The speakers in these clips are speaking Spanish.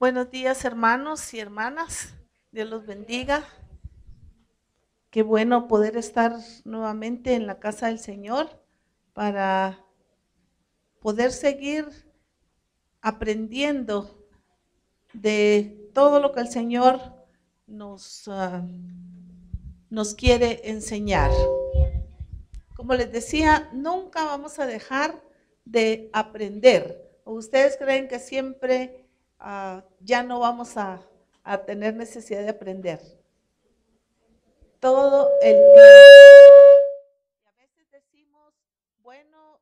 Buenos días, hermanos y hermanas. Dios los bendiga. Qué bueno poder estar nuevamente en la casa del Señor para poder seguir aprendiendo de todo lo que el Señor nos quiere enseñar. Como les decía, nunca vamos a dejar de aprender. ¿O ustedes creen que siempre ya no vamos a tener necesidad de aprender? Todo el tiempo. Y a veces decimos, bueno,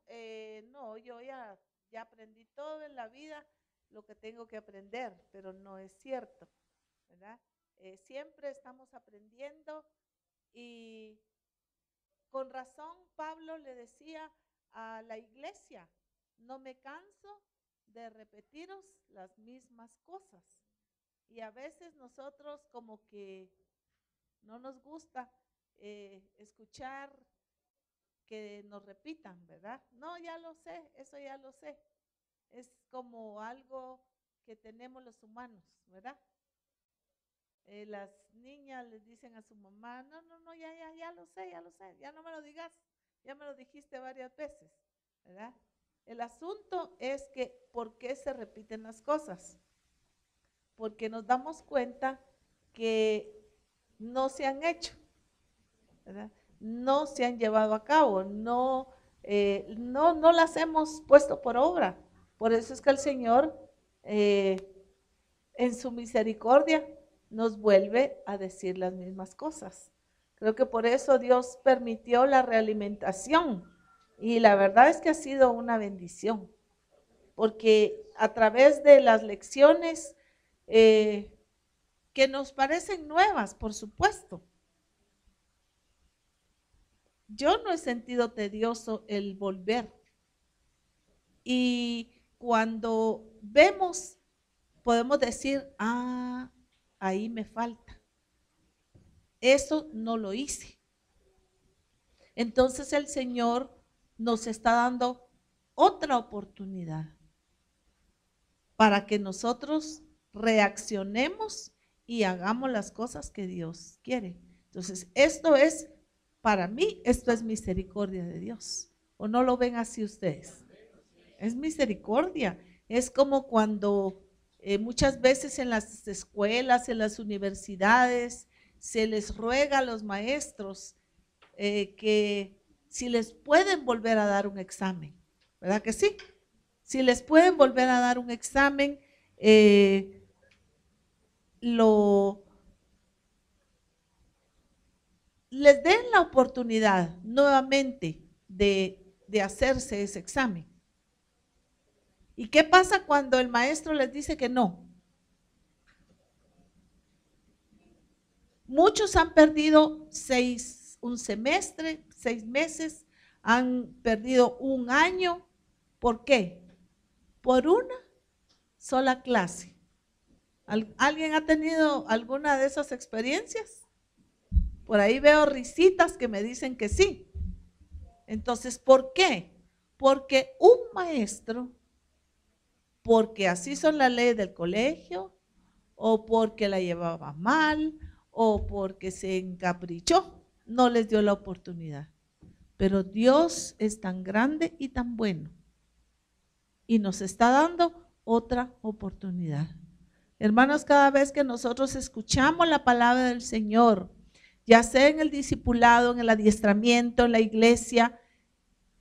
no, yo ya aprendí todo en la vida lo que tengo que aprender, pero no es cierto, ¿verdad? Siempre estamos aprendiendo y con razón Pablo le decía a la iglesia, no me canso de repetiros las mismas cosas. Y a veces nosotros como que no nos gusta escuchar que nos repitan, ¿verdad? No, ya lo sé, eso ya lo sé. Es como algo que tenemos los humanos, ¿verdad? Las niñas les dicen a su mamá, no, ya lo sé, ya no me lo digas, ya me lo dijiste varias veces, ¿verdad? El asunto es que, ¿por qué se repiten las cosas? Porque nos damos cuenta que no se han hecho, ¿verdad? No se han llevado a cabo, no las hemos puesto por obra. Por eso es que el Señor, en su misericordia, nos vuelve a decir las mismas cosas. Creo que por eso Dios permitió la realimentación y la verdad es que ha sido una bendición, porque a través de las lecciones que nos parecen nuevas, por supuesto, yo no he sentido tedioso el volver. Y cuando vemos, podemos decir, ahí me falta. Eso no lo hice. Entonces el Señor nos está dando otra oportunidad para que nosotros reaccionemos y hagamos las cosas que Dios quiere. Entonces, para mí, esto es misericordia de Dios. ¿O no lo ven así ustedes? Es misericordia. Es como cuando muchas veces en las escuelas, en las universidades, se les ruega a los maestros que si les pueden volver a dar un examen, ¿verdad que sí? Si les pueden volver a dar un examen, les den la oportunidad nuevamente de hacerse ese examen. ¿Y qué pasa cuando el maestro les dice que no? Muchos han perdido un semestre, 6 meses, han perdido un año. ¿Por qué? Por una sola clase. ¿Alguien ha tenido alguna de esas experiencias? Por ahí veo risitas que me dicen que sí. Entonces, ¿por qué? Porque un maestro, porque así son las leyes del colegio, o porque la llevaba mal, o porque se encaprichó, no les dio la oportunidad. Pero Dios es tan grande y tan bueno y nos está dando otra oportunidad. Hermanos, cada vez que nosotros escuchamos la palabra del Señor, ya sea en el discipulado, en el adiestramiento, en la iglesia,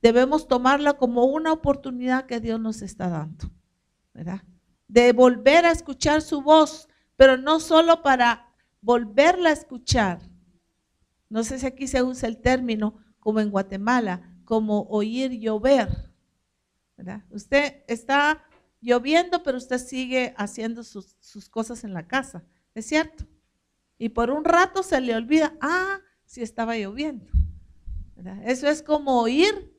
debemos tomarla como una oportunidad que Dios nos está dando, ¿verdad? De volver a escuchar su voz, pero no solo para volverla a escuchar. No sé si aquí se usa el término como en Guatemala, como oír llover, ¿verdad? Usted está lloviendo, pero usted sigue haciendo sus cosas en la casa, ¿es cierto? Y por un rato se le olvida, sí estaba lloviendo, ¿verdad? Eso es como oír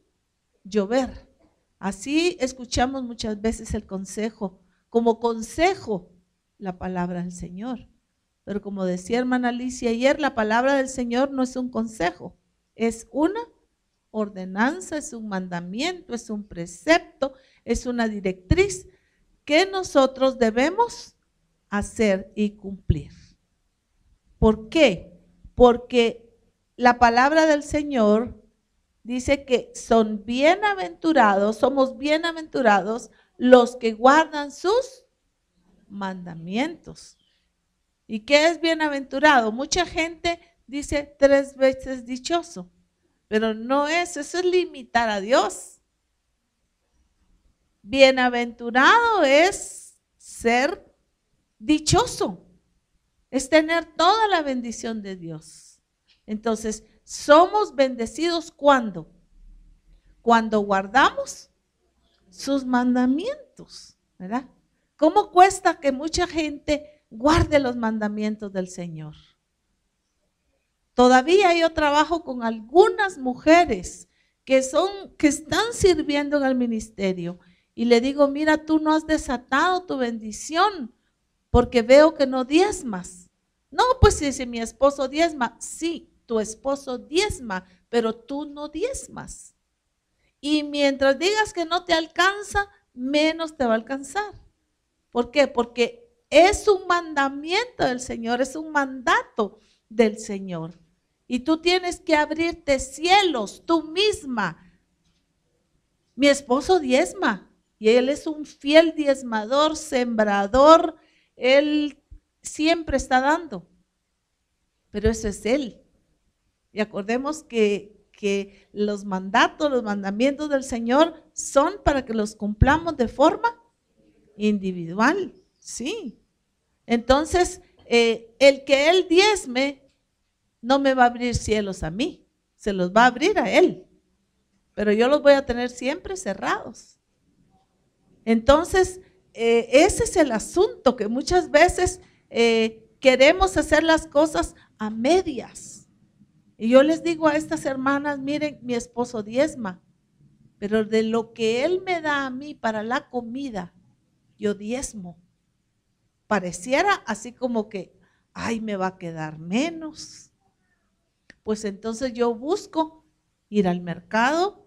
llover. Así escuchamos muchas veces el consejo, como consejo la palabra del Señor. Pero como decía hermana Alicia ayer, la palabra del Señor no es un consejo, es una ordenanza, es un mandamiento, es un precepto, es una directriz que nosotros debemos hacer y cumplir. ¿Por qué? Porque la palabra del Señor dice que somos bienaventurados los que guardan sus mandamientos. ¿Y qué es bienaventurado? Mucha gente dice 3 veces dichoso, pero no es, eso es limitar a Dios. Bienaventurado es ser dichoso, es tener toda la bendición de Dios. Entonces, somos bendecidos ¿cuándo? Cuando guardamos sus mandamientos, ¿verdad? ¿Cómo cuesta que mucha gente guarde los mandamientos del Señor? Todavía yo trabajo con algunas mujeres que están sirviendo en el ministerio y le digo, mira, tú no has desatado tu bendición porque veo que no diezmas. No, pues si mi esposo diezma, sí, tu esposo diezma, pero tú no diezmas. Y mientras digas que no te alcanza, menos te va a alcanzar. ¿Por qué? Porque es un mandamiento del Señor, es un mandato del Señor. Y tú tienes que abrirte cielos tú misma. Mi esposo diezma y él es un fiel diezmador, sembrador, él siempre está dando, pero eso es él. Y acordemos que los mandamientos del Señor son para que los cumplamos de forma individual, ¿sí? Entonces, el que él diezme no me va a abrir cielos a mí, se los va a abrir a él, pero yo los voy a tener siempre cerrados. Entonces, ese es el asunto, que muchas veces queremos hacer las cosas a medias. Y yo les digo a estas hermanas, miren, mi esposo diezma, pero de lo que él me da a mí para la comida, yo diezmo. Pareciera así como que, ay, me va a quedar menos. Pues entonces yo busco ir al mercado,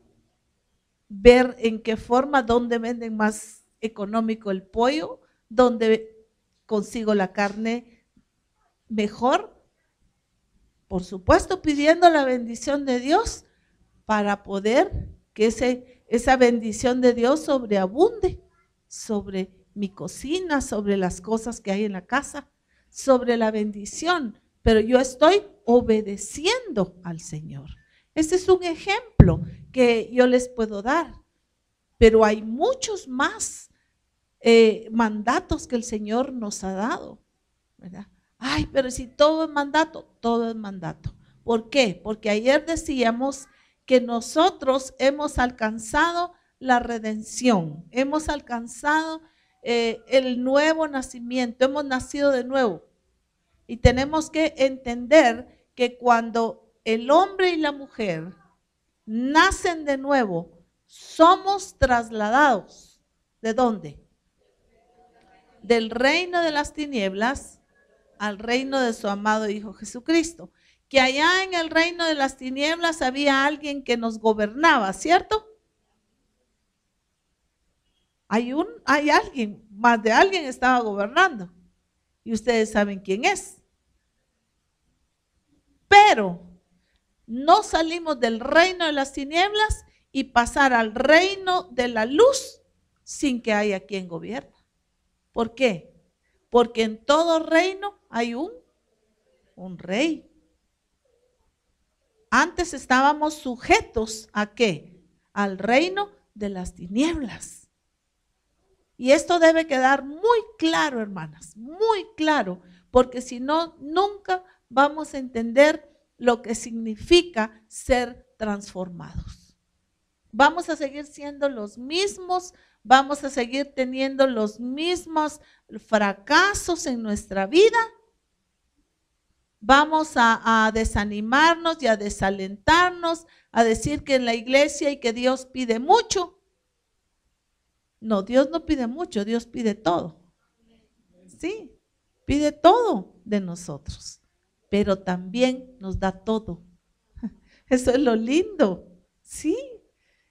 ver en qué forma, dónde venden más económico el pollo, dónde consigo la carne mejor. Por supuesto, pidiendo la bendición de Dios para poder que esa bendición de Dios sobreabunde sobre mi cocina, sobre las cosas que hay en la casa, sobre la bendición. Pero yo estoy obedeciendo al Señor. Este es un ejemplo que yo les puedo dar. Pero hay muchos más mandatos que el Señor nos ha dado, ¿verdad? Ay, pero si todo es mandato, todo es mandato. ¿Por qué? Porque ayer decíamos que nosotros hemos alcanzado la redención, hemos alcanzado el nuevo nacimiento, hemos nacido de nuevo. Y tenemos que entender que cuando el hombre y la mujer nacen de nuevo, somos trasladados. ¿De dónde? Del reino de las tinieblas al reino de su amado Hijo Jesucristo. Que allá en el reino de las tinieblas había alguien que nos gobernaba, ¿cierto? Hay alguien, más de alguien estaba gobernando. Y ustedes saben quién es. Pero no salimos del reino de las tinieblas y pasar al reino de la luz sin que haya quien gobierne. ¿Por qué? Porque en todo reino hay un rey. Antes estábamos sujetos ¿a qué? Al reino de las tinieblas. Y esto debe quedar muy claro, hermanas, muy claro, porque si no, nunca vamos a entender lo que significa ser transformados. Vamos a seguir siendo los mismos, vamos a seguir teniendo los mismos fracasos en nuestra vida. Vamos a desanimarnos y a desalentarnos, a decir que en la iglesia y que Dios pide mucho. No, Dios no pide mucho, Dios pide todo. Sí, pide todo de nosotros, pero también nos da todo. Eso es lo lindo, sí.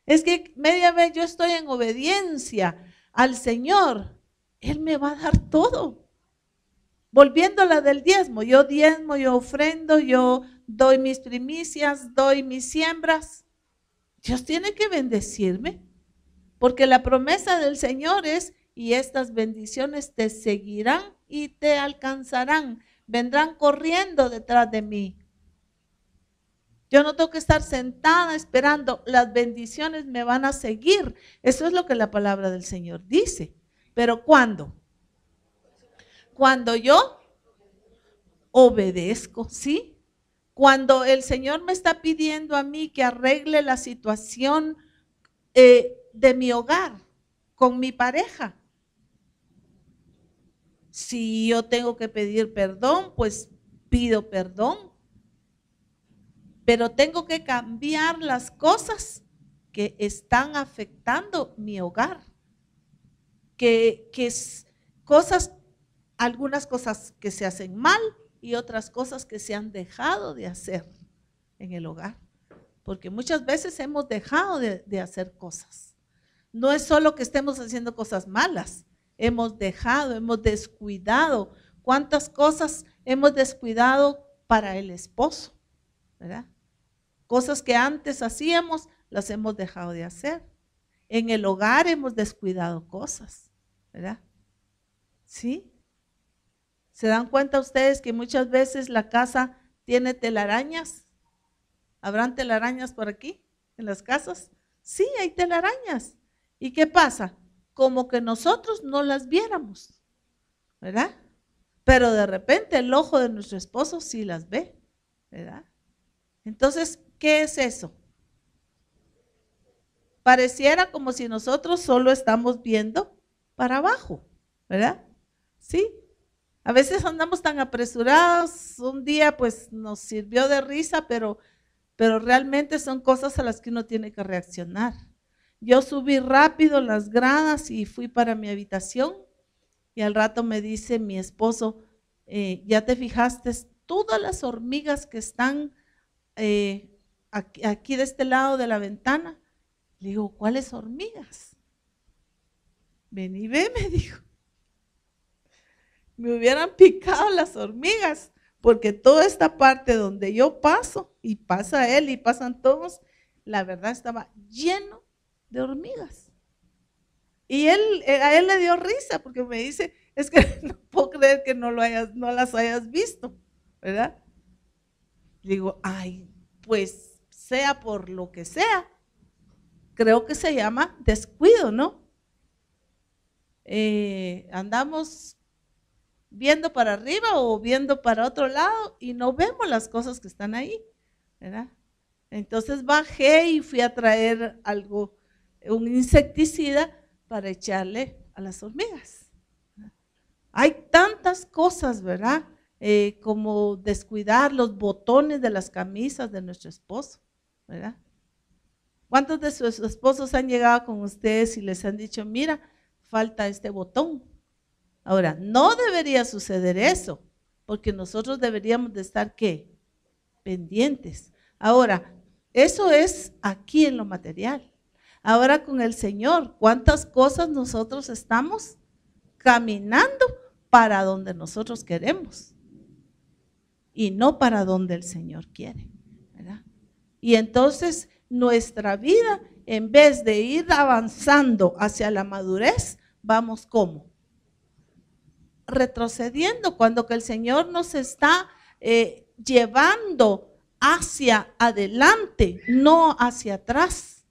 Es que media vez yo estoy en obediencia al Señor, Él me va a dar todo. Volviendo a la del diezmo, yo ofrendo, yo doy mis primicias, doy mis siembras. Dios tiene que bendecirme, porque la promesa del Señor es, y estas bendiciones te seguirán y te alcanzarán, vendrán corriendo detrás de mí. Yo no tengo que estar sentada esperando, las bendiciones me van a seguir. Eso es lo que la palabra del Señor dice. Pero ¿cuándo? Cuando yo obedezco, ¿sí? Cuando el Señor me está pidiendo a mí que arregle la situación de mi hogar, con mi pareja. Si yo tengo que pedir perdón, pues pido perdón. Pero tengo que cambiar las cosas que están afectando mi hogar. Algunas cosas que se hacen mal y otras cosas que se han dejado de hacer en el hogar. Porque muchas veces hemos dejado de hacer cosas. No es solo que estemos haciendo cosas malas, hemos descuidado. ¿Cuántas cosas hemos descuidado para el esposo? ¿Verdad? Cosas que antes hacíamos, las hemos dejado de hacer. En el hogar hemos descuidado cosas, ¿verdad? ¿Sí? ¿Se dan cuenta ustedes que muchas veces la casa tiene telarañas? ¿Habrán telarañas por aquí, en las casas? Sí, hay telarañas. ¿Y qué pasa? Como que nosotros no las viéramos, ¿verdad? Pero de repente el ojo de nuestro esposo sí las ve, ¿verdad? Entonces, ¿qué es eso? Pareciera como si nosotros solo estamos viendo para abajo, ¿verdad? Sí. A veces andamos tan apresurados, un día pues nos sirvió de risa, pero realmente son cosas a las que uno tiene que reaccionar. Yo subí rápido las gradas y fui para mi habitación y al rato me dice mi esposo, ¿ya te fijaste todas las hormigas que están aquí de este lado de la ventana? Le digo, ¿cuáles hormigas? Ven y ve, me dijo. Me hubieran picado las hormigas, porque toda esta parte donde yo paso, y pasa él y pasan todos, la verdad estaba lleno de hormigas. Y a él le dio risa, porque me dice, es que no puedo creer que no las hayas visto, ¿verdad? Digo, ay, pues sea por lo que sea, creo que se llama descuido, ¿no? Andamos viendo para arriba o viendo para otro lado y no vemos las cosas que están ahí, ¿verdad? Entonces bajé y fui a traer algo, un insecticida para echarle a las hormigas. Hay tantas cosas, ¿verdad? Como descuidar los botones de las camisas de nuestro esposo, ¿verdad? ¿Cuántos de sus esposos han llegado con ustedes y les han dicho, mira, falta este botón? Ahora, no debería suceder eso, porque nosotros deberíamos de estar, ¿qué? Pendientes. Ahora, eso es aquí en lo material. Ahora con el Señor, ¿cuántas cosas nosotros estamos caminando para donde nosotros queremos? Y no para donde el Señor quiere, ¿verdad? Y entonces nuestra vida, en vez de ir avanzando hacia la madurez, vamos ¿cómo? Retrocediendo, cuando que el Señor nos está llevando hacia adelante, no hacia atrás,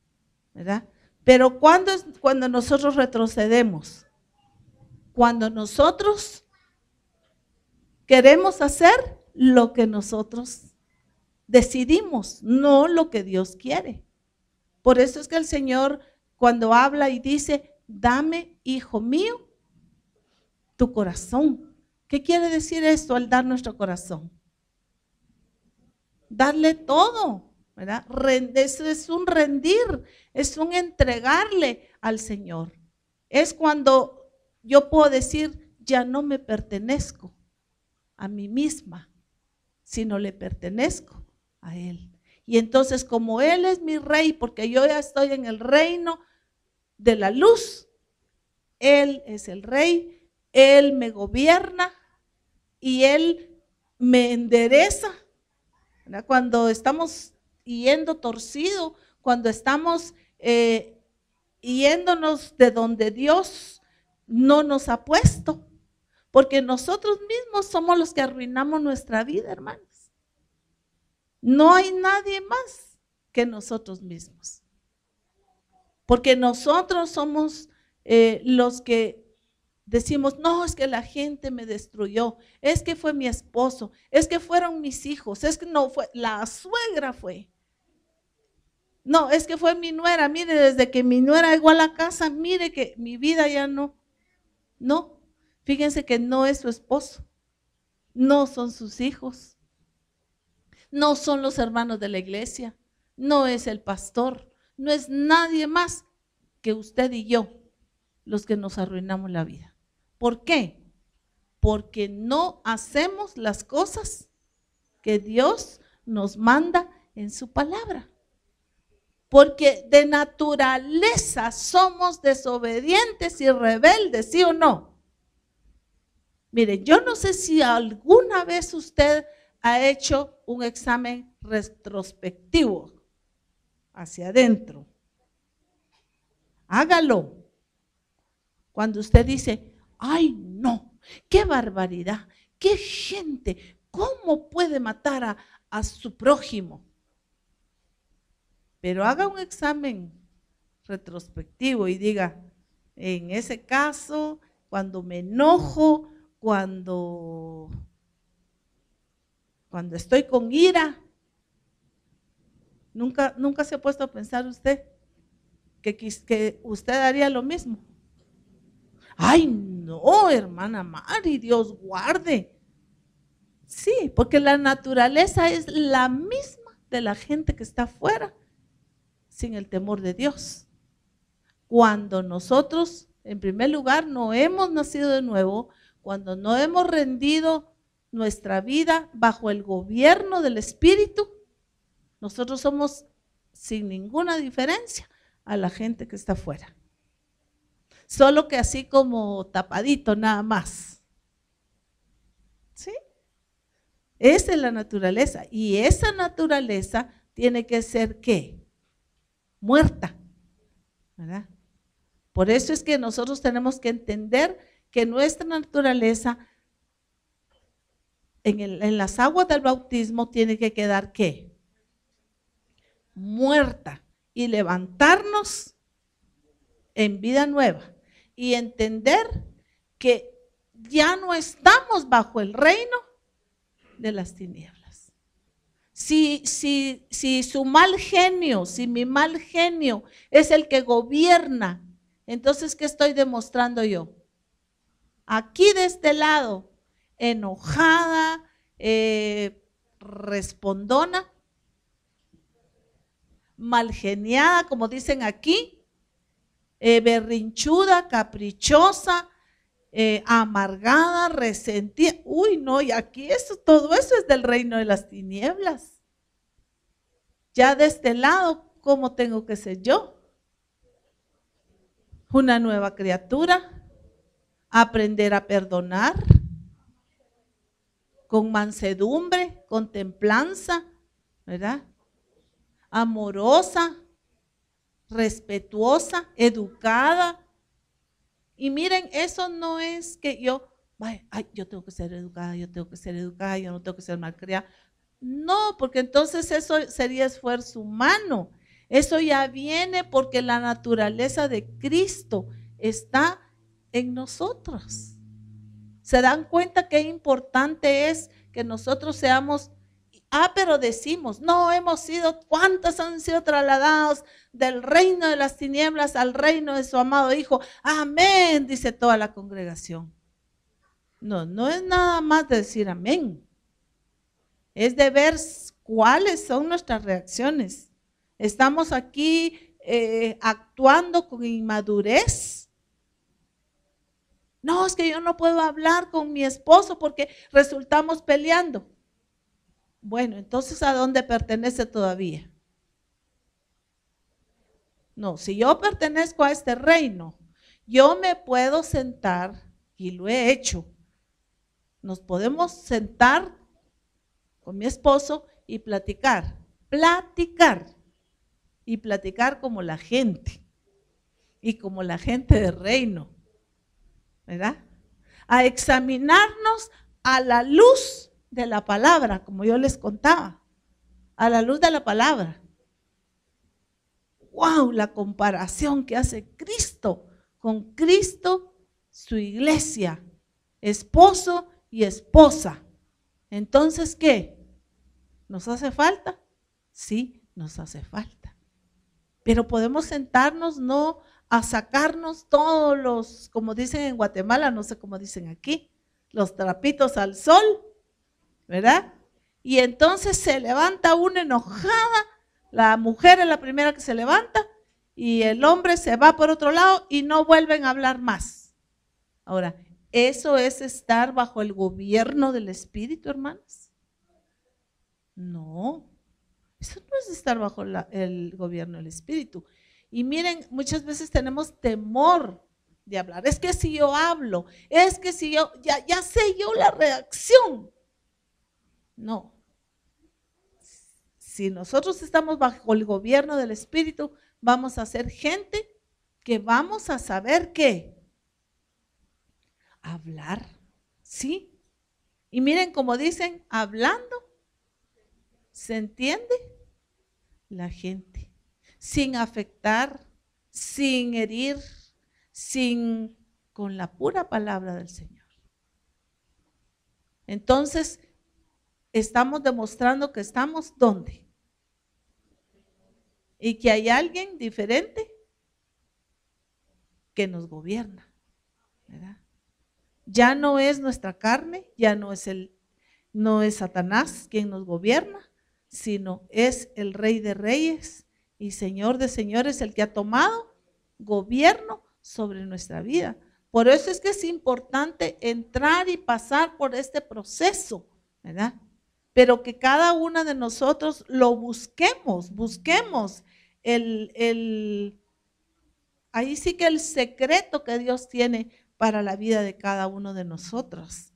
¿verdad? Pero ¿cuándo es cuando nosotros retrocedemos? Cuando nosotros queremos hacer lo que nosotros decidimos, no lo que Dios quiere. Por eso es que el Señor cuando habla y dice, dame, hijo mío, tu corazón. ¿Qué quiere decir esto al dar nuestro corazón? Darle todo, ¿verdad? Eso es un rendir, es un entregarle al Señor. Es cuando yo puedo decir, ya no me pertenezco a mí misma, sino le pertenezco a Él. Y entonces como Él es mi rey, porque yo ya estoy en el reino de la luz, Él es el rey, Él me gobierna, y Él me endereza, ¿verdad? Cuando estamos yendo torcido, cuando estamos yéndonos de donde Dios no nos ha puesto, porque nosotros mismos somos los que arruinamos nuestra vida, hermanos. No hay nadie más que nosotros mismos, porque nosotros somos los que decimos, no, es que la gente me destruyó, es que fue mi esposo, es que fueron mis hijos, es que no fue, la suegra fue. No, es que fue mi nuera, mire, desde que mi nuera llegó a la casa, mire que mi vida ya no. No, fíjense que no es su esposo, no son sus hijos, no son los hermanos de la iglesia, no es el pastor, no es nadie más que usted y yo los que nos arruinamos la vida. ¿Por qué? Porque no hacemos las cosas que Dios nos manda en su palabra. Porque de naturaleza somos desobedientes y rebeldes, ¿sí o no? Mire, yo no sé si alguna vez usted ha hecho un examen retrospectivo hacia adentro. Hágalo. Cuando usted dice, ay no, qué barbaridad, qué gente, ¿cómo puede matar a su prójimo? Pero haga un examen retrospectivo y diga, en ese caso, cuando me enojo, cuando estoy con ira, nunca se ha puesto a pensar usted que usted haría lo mismo. Ay, no, hermana Mari, Dios guarde. Sí, porque la naturaleza es la misma de la gente que está afuera, sin el temor de Dios. Cuando nosotros, en primer lugar, no hemos nacido de nuevo, cuando no hemos rendido nuestra vida bajo el gobierno del Espíritu, nosotros somos sin ninguna diferencia a la gente que está afuera. Solo que así como tapadito nada más. ¿Sí? Esa es la naturaleza. Y esa naturaleza tiene que ser ¿qué? Muerta, ¿verdad? Por eso es que nosotros tenemos que entender que nuestra naturaleza en las aguas del bautismo tiene que quedar ¿qué? Muerta, y levantarnos en vida nueva y entender que ya no estamos bajo el reino de las tinieblas. Si su mal genio, si mi mal genio es el que gobierna, entonces ¿qué estoy demostrando yo? Aquí de este lado, enojada, respondona, malgeniada, como dicen aquí, berrinchuda, caprichosa, amargada, resentida. Uy, no, y aquí todo eso es del reino de las tinieblas. Ya de este lado, ¿cómo tengo que ser yo? Una nueva criatura, aprender a perdonar, con mansedumbre, con templanza, ¿verdad? Amorosa, respetuosa, educada. Y miren, eso no es que yo tengo que ser educada, yo no tengo que ser malcriada. No, porque entonces eso sería esfuerzo humano. Eso ya viene porque la naturaleza de Cristo está en nosotros. ¿Se dan cuenta qué importante es que nosotros seamos? Pero decimos, no hemos sido, ¿cuántas han sido trasladados del reino de las tinieblas al reino de su amado Hijo? Amén, dice toda la congregación. No es nada más de decir amén. Es de ver cuáles son nuestras reacciones. Estamos aquí actuando con inmadurez. No, es que yo no puedo hablar con mi esposo porque resultamos peleando. Bueno, entonces ¿a dónde pertenece todavía? No, si yo pertenezco a este reino, yo me puedo sentar, y lo he hecho, nos podemos sentar con mi esposo y platicar y platicar como la gente y como la gente del reino, ¿verdad? A examinarnos a la luz de la palabra, como yo les contaba, a la luz de la palabra. ¡Wow! La comparación que hace Cristo con Cristo, su iglesia, esposo y esposa. Entonces, ¿qué? ¿Nos hace falta? Sí, nos hace falta. Pero podemos sentarnos, no a sacarnos todos los, como dicen en Guatemala, no sé cómo dicen aquí, los trapitos al sol, ¿verdad? Y entonces se levanta una enojada, la mujer es la primera que se levanta y el hombre se va por otro lado y no vuelven a hablar más. Ahora, ¿eso es estar bajo el gobierno del Espíritu, hermanos? No, eso no es estar bajo el gobierno del Espíritu. Y miren, muchas veces tenemos temor de hablar. Es que si yo hablo, es que si yo, ya sé yo la reacción. No. Si nosotros estamos bajo el gobierno del Espíritu, vamos a ser gente que vamos a saber qué. Hablar, ¿sí? Y miren como dicen, hablando, ¿se entiende? La gente, sin afectar, sin herir, con la pura palabra del Señor. Entonces, estamos demostrando que estamos ¿dónde? Y que hay alguien diferente que nos gobierna, ¿verdad? Ya no es nuestra carne, ya no es Satanás quien nos gobierna, sino es el Rey de Reyes y Señor de Señores, el que ha tomado gobierno sobre nuestra vida. Por eso es que es importante entrar y pasar por este proceso, ¿verdad? Pero que cada una de nosotros lo busquemos ahí sí que el secreto que Dios tiene para la vida de cada uno de nosotros.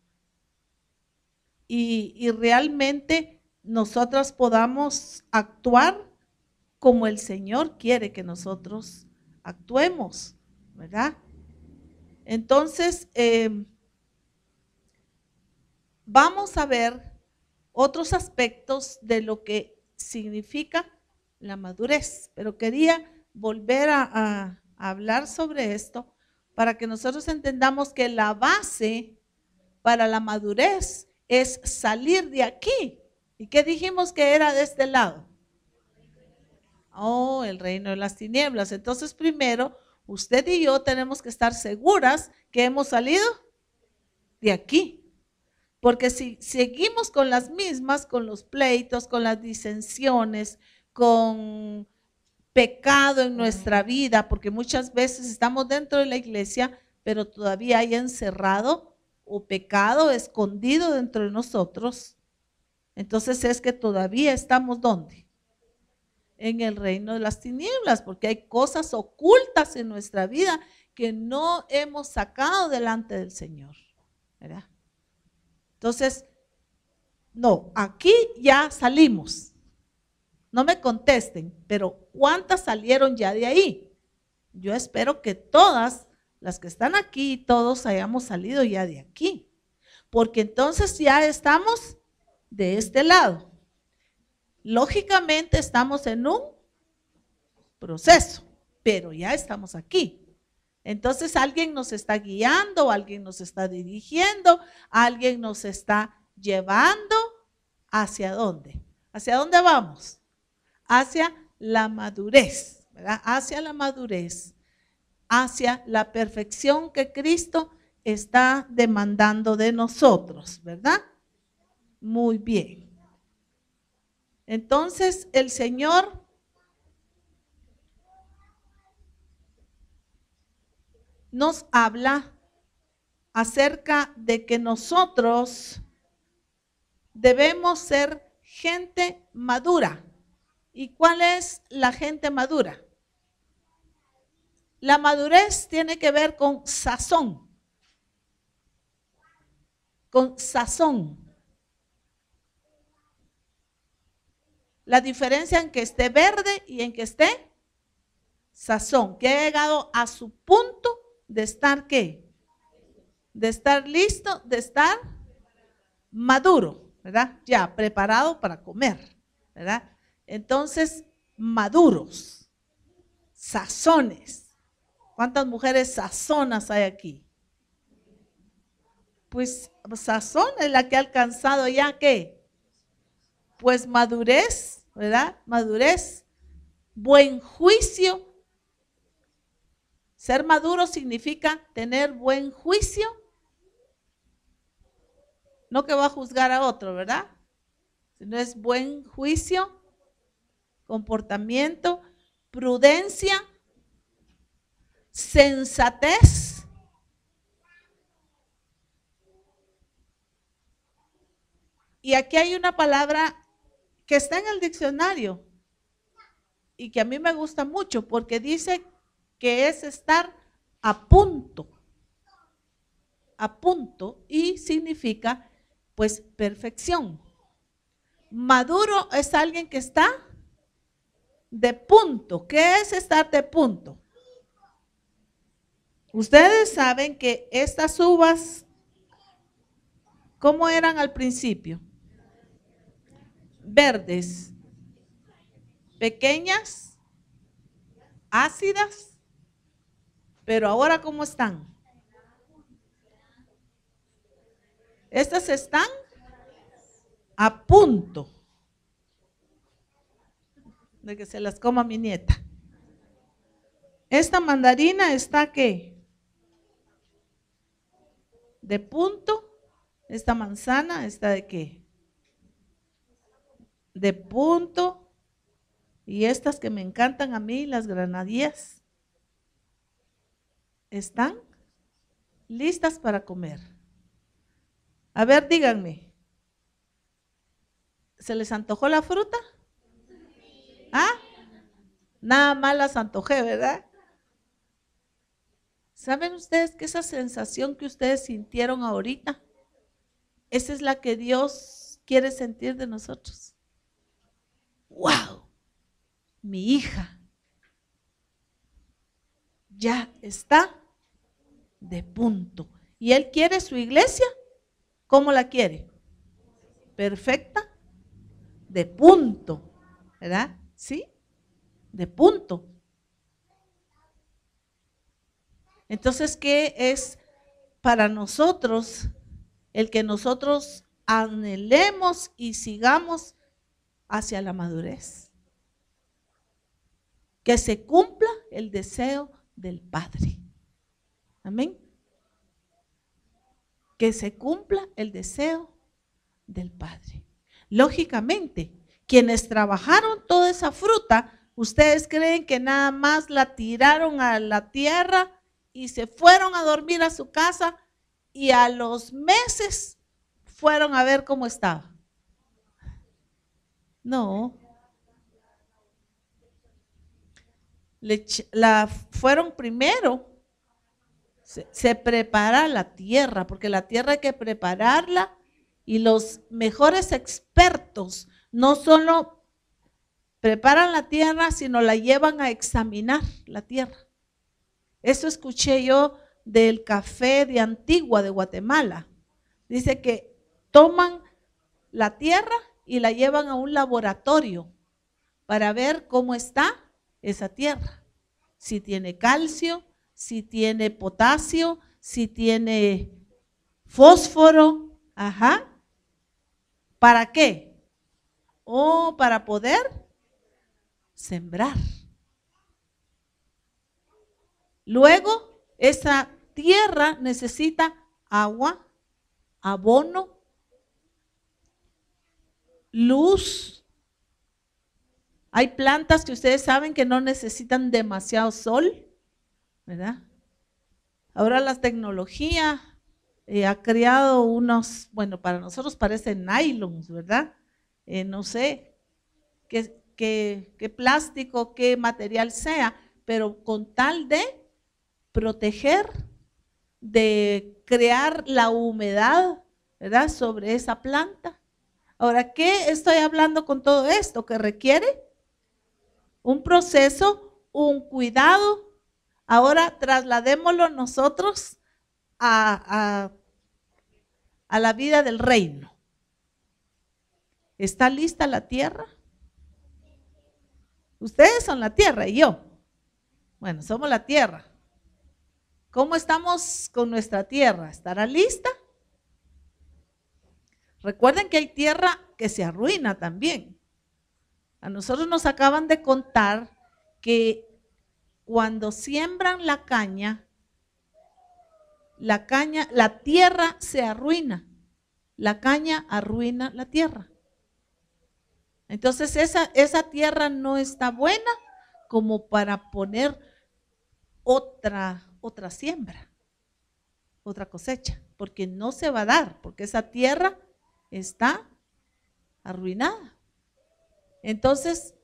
Y realmente nosotras podamos actuar como el Señor quiere que nosotros actuemos, ¿verdad? Entonces, vamos a ver otros aspectos de lo que significa la madurez, pero quería volver a hablar sobre esto para que nosotros entendamos que la base para la madurez es salir de aquí. ¿Y qué dijimos que era de este lado? Oh, el reino de las tinieblas. Entonces, primero, usted y yo tenemos que estar seguras que hemos salido de aquí. Porque si seguimos con las mismas, con los pleitos, con las disensiones, con pecado en nuestra vida, porque muchas veces estamos dentro de la iglesia, pero todavía hay encerrado o pecado escondido dentro de nosotros, entonces es que todavía estamos ¿dónde? En el reino de las tinieblas, porque hay cosas ocultas en nuestra vida que no hemos sacado delante del Señor, ¿verdad? Entonces, no, aquí ya salimos. No me contesten, pero ¿cuántas salieron ya de ahí? Yo espero que todas las que están aquí, todos hayamos salido ya de aquí, porque entonces ya estamos de este lado. Lógicamente estamos en un proceso, pero ya estamos aquí. Entonces alguien nos está guiando, alguien nos está dirigiendo, alguien nos está llevando ¿hacia dónde? ¿Hacia dónde vamos? Hacia la madurez, ¿verdad? Hacia la madurez, hacia la perfección que Cristo está demandando de nosotros, ¿verdad? Muy bien. Entonces el Señor nos habla acerca de que nosotros debemos ser gente madura. ¿Y cuál es la gente madura? La madurez tiene que ver con sazón. con sazón. La diferencia en que esté verde y en que esté sazón, que ha llegado a su punto de estar ¿qué? De estar listo, de estar maduro, ¿verdad? Ya preparado para comer, ¿verdad? Entonces, maduros, sazones. ¿Cuántas mujeres sazonas hay aquí? Pues sazón es la que ha alcanzado ya ¿qué? Pues madurez, ¿verdad? Madurez, buen juicio. Ser maduro significa tener buen juicio. No que va a juzgar a otro, ¿verdad? Sino es buen juicio, comportamiento, prudencia, sensatez. Y aquí hay una palabra que está en el diccionario y que a mí me gusta mucho porque dice que es estar a punto y significa pues perfección. Maduro es alguien que está de punto. ¿Qué es estar de punto? Ustedes saben que estas uvas, ¿cómo eran al principio? Verdes, pequeñas, ácidas, pero ahora ¿cómo están? Estas están a punto de que se las coma mi nieta. Esta mandarina está ¿qué? De punto. Esta manzana está de ¿qué? De punto. Y estas que me encantan a mí, las granadías, están listas para comer. A ver, díganme, ¿se les antojó la fruta? ¿Ah? Nada más las antojé, ¿verdad? ¿Saben ustedes que esa sensación que ustedes sintieron ahorita, esa es la que Dios quiere sentir de nosotros? ¡Wow! Mi hija ya está de punto. Y Él quiere su iglesia, ¿cómo la quiere? Perfecta, de punto, ¿verdad? ¿Sí? De punto. Entonces, ¿qué es para nosotros el que nosotros anhelemos y sigamos hacia la madurez? Que se cumpla el deseo del Padre. Amén. Que se cumpla el deseo del Padre. Lógicamente, quienes trabajaron toda esa fruta, ¿ustedes creen que nada más la tiraron a la tierra y se fueron a dormir a su casa y a los meses fueron a ver cómo estaba? No. Fueron primero, se prepara la tierra, porque la tierra hay que prepararla y los mejores expertos no solo preparan la tierra, sino la llevan a examinar la tierra. Eso escuché yo del café de Antigua de Guatemala. Dice que toman la tierra y la llevan a un laboratorio para ver cómo está esa tierra. Si tiene calcio, si tiene potasio, si tiene fósforo. Ajá. ¿Para qué? Para poder sembrar. Luego, esa tierra necesita agua, abono, luz. Hay plantas que ustedes saben que no necesitan demasiado sol, ¿verdad? Ahora la tecnología ha creado unos, bueno, para nosotros parecen nylons, ¿verdad? No sé qué plástico, qué material sea, pero con tal de proteger, de crear la humedad ¿verdad? Sobre esa planta. Ahora, ¿qué estoy hablando con todo esto? Que requiere un proceso, un cuidado. Ahora trasladémoslo nosotros a la vida del reino. ¿Está lista la tierra? Ustedes son la tierra y yo. Bueno, somos la tierra. ¿Cómo estamos con nuestra tierra? ¿Estará lista? Recuerden que hay tierra que se arruina también. A nosotros nos acaban de contar que cuando siembran la caña, la tierra se arruina. La caña arruina la tierra. Entonces esa tierra no está buena como para poner otra siembra, otra cosecha, porque no se va a dar, porque esa tierra está arruinada. Entonces,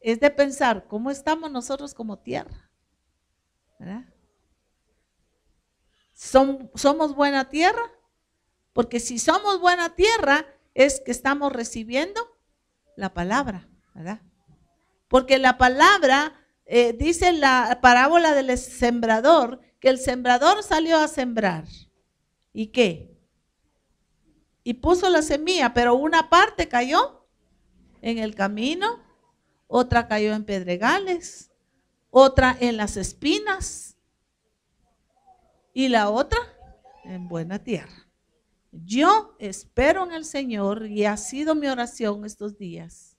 es de pensar cómo estamos nosotros como tierra, ¿verdad? ¿Somos buena tierra? Porque si somos buena tierra, es que estamos recibiendo la palabra, ¿verdad? Porque la palabra, dice la parábola del sembrador, que el sembrador salió a sembrar. ¿Y qué? Y puso la semilla, pero una parte cayó en el camino, otra cayó en pedregales, otra en las espinas y la otra en buena tierra. Yo espero en el Señor, y ha sido mi oración estos días,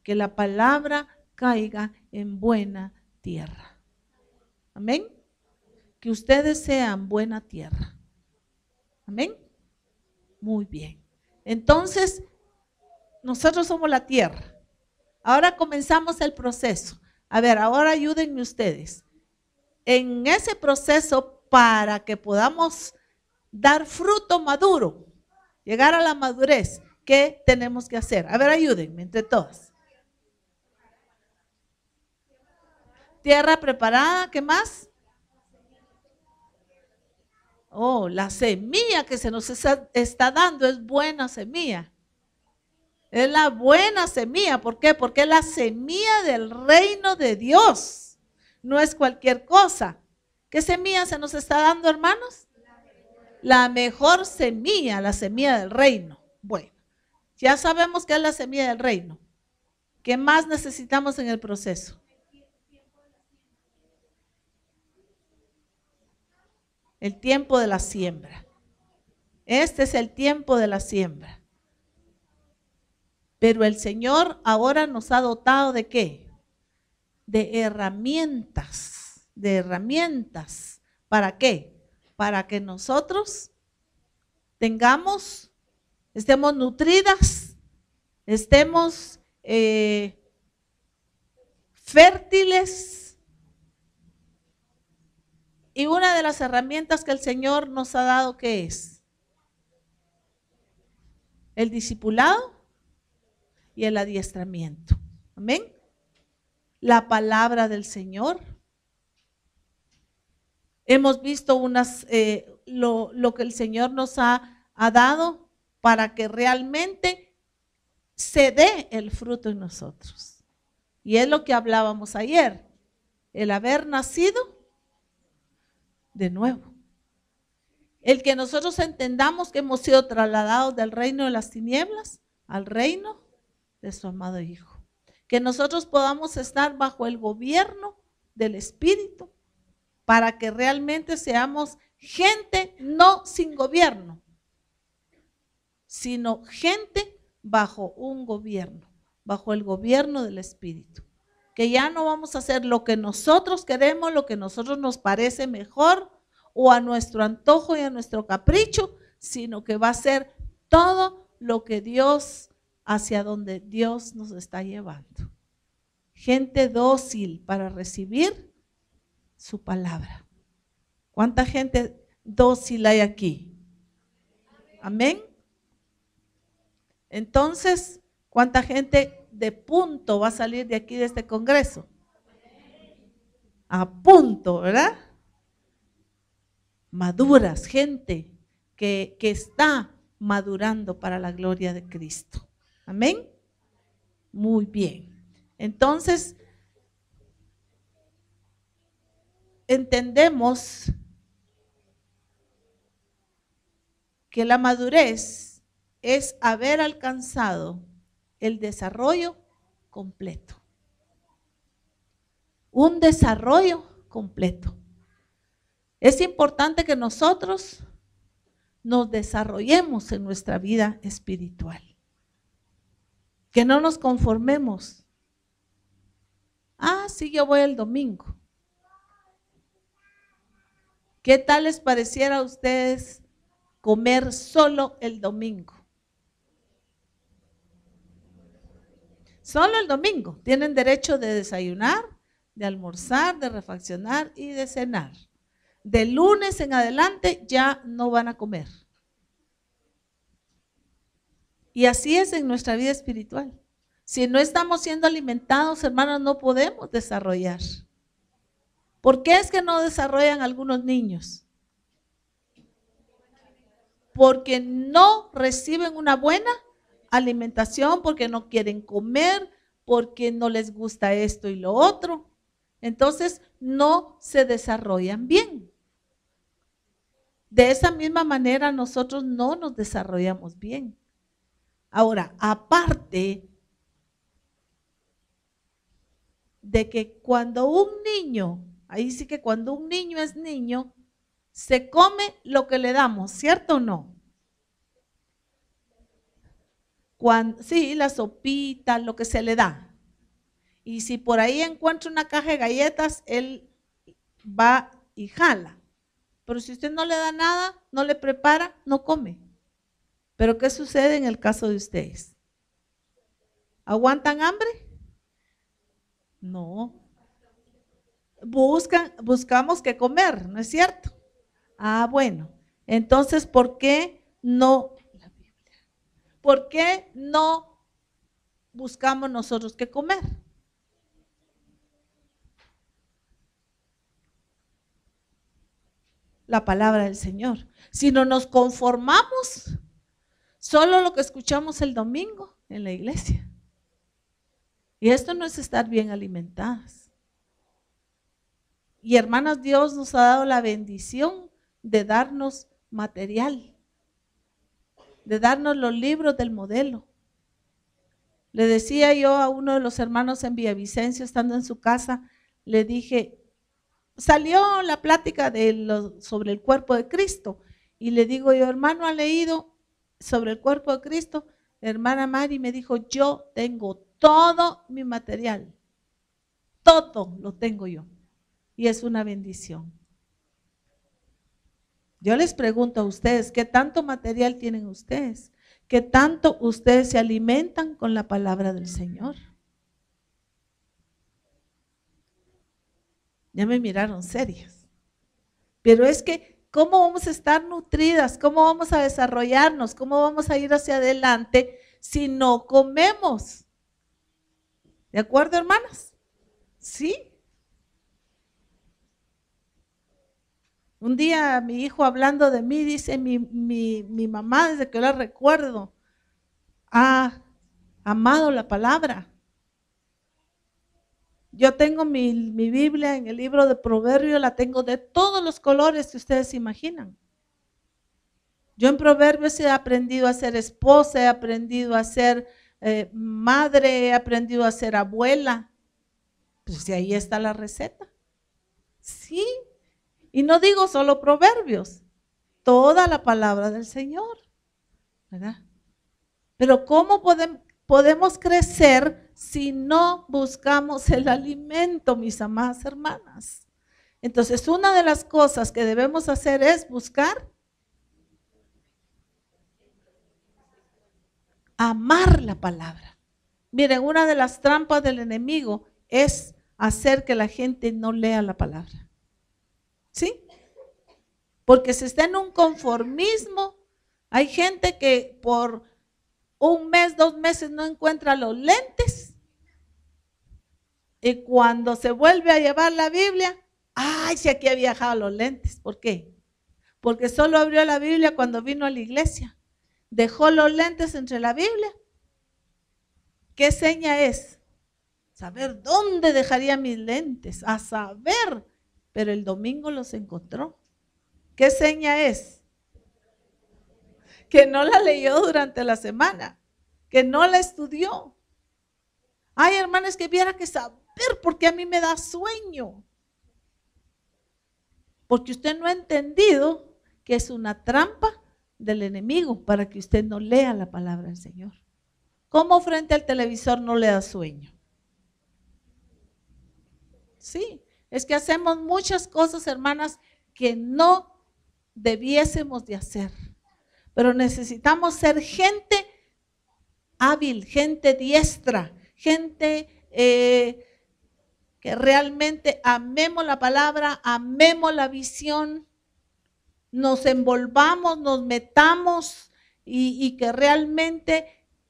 que la palabra caiga en buena tierra. Amén. Que ustedes sean buena tierra. Amén. Muy bien. Entonces, nosotros somos la tierra. Ahora comenzamos el proceso. A ver, ahora ayúdenme ustedes. En ese proceso, para que podamos dar fruto maduro, llegar a la madurez, ¿qué tenemos que hacer? A ver, ayúdenme entre todas. Tierra preparada, ¿qué más? Oh, la semilla que se nos está dando es buena semilla. Es la buena semilla. ¿Por qué? Porque es la semilla del reino de Dios. No es cualquier cosa. ¿Qué semilla se nos está dando, hermanos? La mejor semilla, la semilla del reino. Bueno, ya sabemos que es la semilla del reino. ¿Qué más necesitamos en el proceso? El tiempo de la siembra. Este es el tiempo de la siembra. Pero el Señor ahora nos ha dotado ¿de qué? De herramientas. De herramientas. ¿Para qué? Para que nosotros estemos nutridas, estemos fértiles. Y una de las herramientas que el Señor nos ha dado, ¿qué es? El discipulado y el adiestramiento. Amén. La palabra del Señor. Hemos visto lo que el Señor nos ha dado para que realmente se dé el fruto en nosotros. Y es lo que hablábamos ayer, el haber nacido de nuevo. El que nosotros entendamos que hemos sido trasladados del reino de las tinieblas al reino de su amado Hijo. Que nosotros podamos estar bajo el gobierno del Espíritu para que realmente seamos gente no sin gobierno, sino gente bajo un gobierno, bajo el gobierno del Espíritu. Que ya no vamos a hacer lo que nosotros queremos, lo que a nosotros nos parece mejor o a nuestro antojo y a nuestro capricho, sino que va a ser todo lo que Dios, hacia donde Dios nos está llevando. Gente dócil para recibir su palabra. ¿Cuánta gente dócil hay aquí? Amén. Entonces, ¿cuánta gente de punto va a salir de aquí de este congreso? A punto, ¿verdad? Maduras, gente que está madurando para la gloria de Cristo. Amén. Muy bien. Entonces, entendemos que la madurez es haber alcanzado el desarrollo completo. Un desarrollo completo. Es importante que nosotros nos desarrollemos en nuestra vida espiritual. Que no nos conformemos. Sí, yo voy el domingo. ¿Qué tal les pareciera a ustedes comer solo el domingo? Solo el domingo. Tienen derecho de desayunar, de almorzar, de refaccionar y de cenar. De lunes en adelante ya no van a comer. Y así es en nuestra vida espiritual. Si no estamos siendo alimentados, hermanos, no podemos desarrollar. ¿Por qué es que no desarrollan algunos niños? Porque no reciben una buena alimentación, porque no quieren comer, porque no les gusta esto y lo otro. Entonces no se desarrollan bien. De esa misma manera nosotros no nos desarrollamos bien. Ahora, aparte de que cuando un niño, ahí sí que cuando un niño es niño, se come lo que le damos, ¿cierto o no? Sí, la sopita, lo que se le da. Y si por ahí encuentra una caja de galletas, él va y jala. Pero si usted no le da nada, no le prepara, no come. Pero ¿qué sucede en el caso de ustedes? ¿Aguantan hambre? No. Buscamos qué comer, ¿no es cierto? Bueno. Entonces, ¿por qué no buscamos nosotros qué comer? La palabra del Señor. Si no nos conformamos solo lo que escuchamos el domingo en la iglesia. Y esto no es estar bien alimentadas. Y hermanas, Dios nos ha dado la bendición de darnos material, de darnos los libros del modelo. Le decía yo a uno de los hermanos en Villavicencio, estando en su casa, le dije, salió la plática sobre el cuerpo de Cristo. Y le digo yo, hermano, ¿ha leído sobre el cuerpo de Cristo? La hermana Mari me dijo, yo tengo todo mi material. Todo lo tengo yo. Y es una bendición. Yo les pregunto a ustedes, ¿qué tanto material tienen ustedes? ¿Qué tanto ustedes se alimentan con la palabra del Señor? Ya me miraron serias. Pero es que, ¿cómo vamos a estar nutridas? ¿Cómo vamos a desarrollarnos? ¿Cómo vamos a ir hacia adelante si no comemos? ¿De acuerdo, hermanas? ¿Sí? Un día mi hijo hablando de mí dice, mi mamá desde que yo la recuerdo ha amado la palabra. Yo tengo mi Biblia en el libro de Proverbios, la tengo de todos los colores que ustedes se imaginan. Yo en Proverbios he aprendido a ser esposa, he aprendido a ser madre, he aprendido a ser abuela. Pues si ahí está la receta. Sí. Y no digo solo Proverbios, toda la palabra del Señor, ¿verdad? Pero ¿cómo podemos crecer si no buscamos el alimento, mis amadas hermanas? Entonces, una de las cosas que debemos hacer es buscar amar la palabra. Miren, una de las trampas del enemigo es hacer que la gente no lea la palabra. ¿Sí? Porque se está en un conformismo. Hay gente que por un mes, 2 meses no encuentra los lentes. Y cuando se vuelve a llevar la Biblia, si aquí había dejado los lentes. ¿Por qué? Porque solo abrió la Biblia cuando vino a la iglesia. dejó los lentes entre la Biblia. ¿Qué seña es? Saber dónde dejaría mis lentes, a saber, pero el domingo los encontró. ¿Qué seña es? Que no la leyó durante la semana, que no la estudió. Ay, hermanos, que viera que saber porque a mí me da sueño. Porque usted no ha entendido que es una trampa del enemigo para que usted no lea la palabra del Señor. ¿Cómo frente al televisor no le da sueño? Sí, es que hacemos muchas cosas, hermanas, que no debiésemos de hacer. Pero necesitamos ser gente hábil, gente diestra, gente que realmente amemos la palabra, amemos la visión, nos envolvamos, nos metamos y que realmente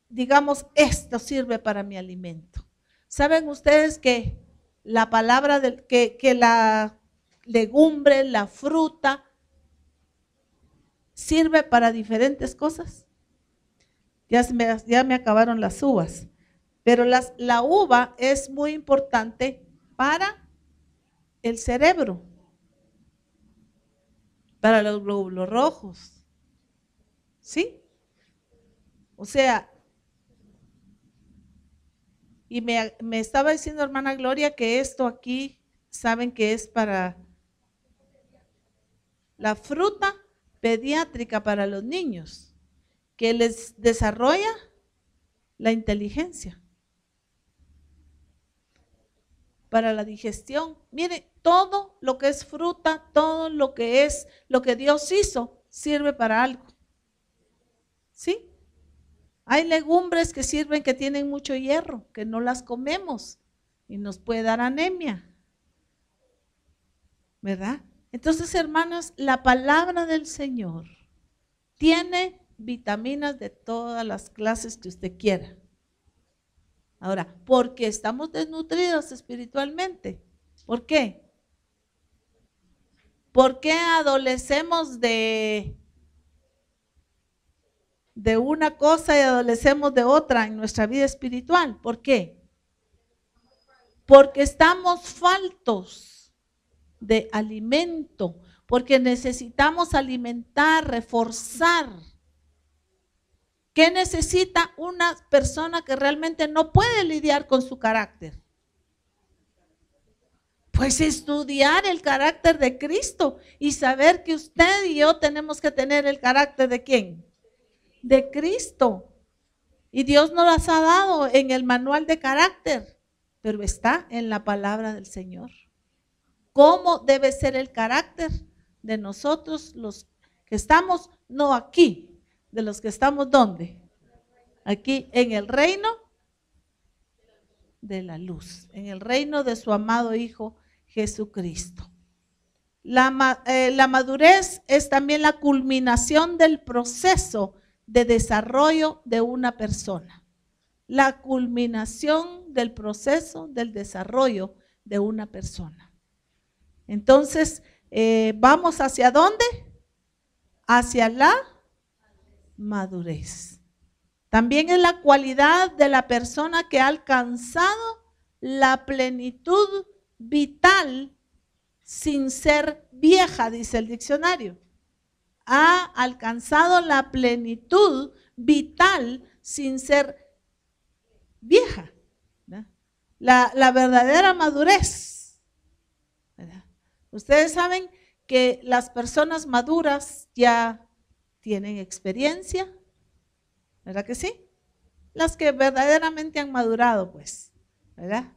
digamos, esto sirve para mi alimento. ¿Saben ustedes que la palabra, que la legumbre, la fruta, sirve para diferentes cosas? Ya me acabaron las uvas, pero la uva es muy importante para el cerebro, para los glóbulos rojos, ¿sí? O sea, y me estaba diciendo hermana Gloria que esto aquí, saben que es para la fruta pediátrica para los niños, que les desarrolla la inteligencia, para la digestión. Mire, todo lo que es fruta, todo lo que es lo que Dios hizo, sirve para algo. ¿Sí? Hay legumbres que sirven, que tienen mucho hierro, que no las comemos y nos puede dar anemia, ¿verdad? Entonces, hermanas, la palabra del Señor tiene vitaminas de todas las clases que usted quiera. Ahora, porque estamos desnutridos espiritualmente. ¿Por qué? ¿Por qué adolecemos de una cosa y adolecemos de otra en nuestra vida espiritual? ¿Por qué? Porque estamos faltos de alimento, porque necesitamos alimentar, reforzar. ¿Qué necesita una persona que realmente no puede lidiar con su carácter? Pues estudiar el carácter de Cristo y saber que usted y yo tenemos que tener el carácter ¿de quién? De Cristo. Y Dios nos las ha dado en el manual de carácter, pero está en la palabra del Señor. ¿Cómo debe ser el carácter de nosotros los que estamos, no aquí, de los que estamos ¿dónde? Aquí en el reino de la luz, en el reino de su amado Hijo Jesucristo. La madurez es también la culminación del proceso de desarrollo de una persona. La culminación del proceso del desarrollo de una persona. Entonces, ¿vamos hacia dónde? Hacia la madurez. También es la cualidad de la persona que ha alcanzado la plenitud vital sin ser vieja, dice el diccionario. Ha alcanzado la plenitud vital sin ser vieja, ¿verdad? La verdadera madurez, ¿verdad? Ustedes saben que las personas maduras ya tienen experiencia, ¿verdad que sí? Las que verdaderamente han madurado, pues, ¿verdad?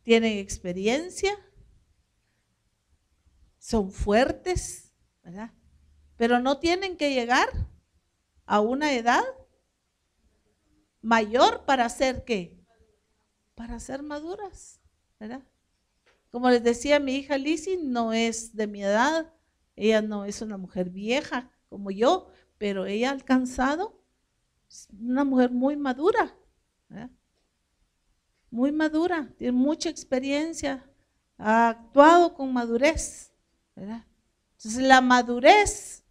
Tienen experiencia, son fuertes, ¿verdad? Pero no tienen que llegar a una edad mayor para ser ¿qué? Para ser maduras, ¿verdad? Como les decía, mi hija Lizzie no es de mi edad, ella no es una mujer vieja como yo, pero ella ha alcanzado una mujer muy madura, ¿verdad? Muy madura, tiene mucha experiencia, ha actuado con madurez, ¿verdad? Entonces la madurez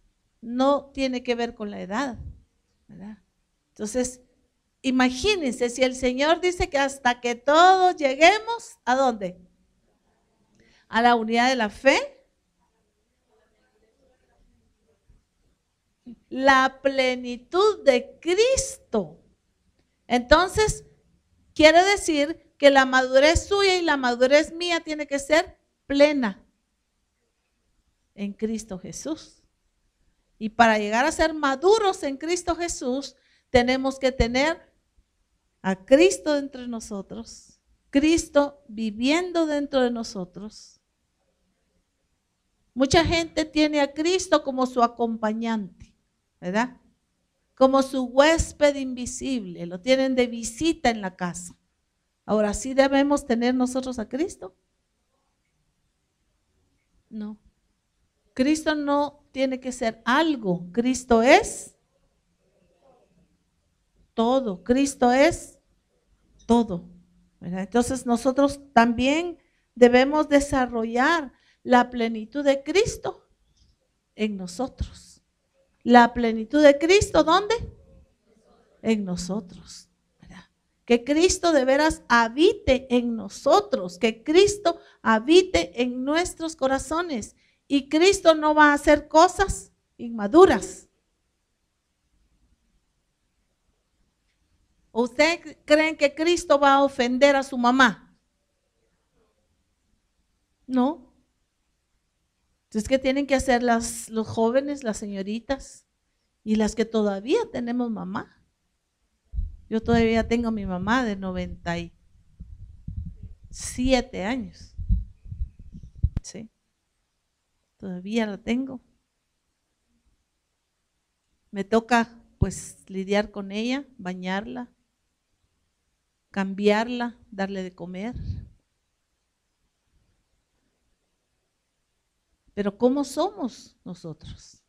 no tiene que ver con la edad, ¿verdad? Entonces, imagínense si el Señor dice que hasta que todos lleguemos, ¿a dónde? A la unidad de la fe, la plenitud de Cristo. Entonces, quiere decir que la madurez suya y la madurez mía tiene que ser plena en Cristo Jesús. Y para llegar a ser maduros en Cristo Jesús, tenemos que tener a Cristo dentro de nosotros, Cristo viviendo dentro de nosotros. Mucha gente tiene a Cristo como su acompañante, ¿verdad? Como su huésped invisible, lo tienen de visita en la casa. Ahora, ¿sí debemos tener nosotros a Cristo? No. Cristo no tiene que ser algo, Cristo es todo, Cristo es todo, ¿verdad? Entonces nosotros también debemos desarrollar la plenitud de Cristo en nosotros. La plenitud de Cristo, ¿dónde? En nosotros, ¿verdad? Que Cristo de veras habite en nosotros, que Cristo habite en nuestros corazones. Y Cristo no va a hacer cosas inmaduras. ¿Ustedes creen que Cristo va a ofender a su mamá? No. Entonces, ¿qué tienen que hacer los jóvenes, las señoritas y las que todavía tenemos mamá? Yo todavía tengo a mi mamá de 97 años. Sí. Todavía la tengo. Me toca pues lidiar con ella, bañarla, cambiarla, darle de comer. Pero ¿cómo somos nosotros?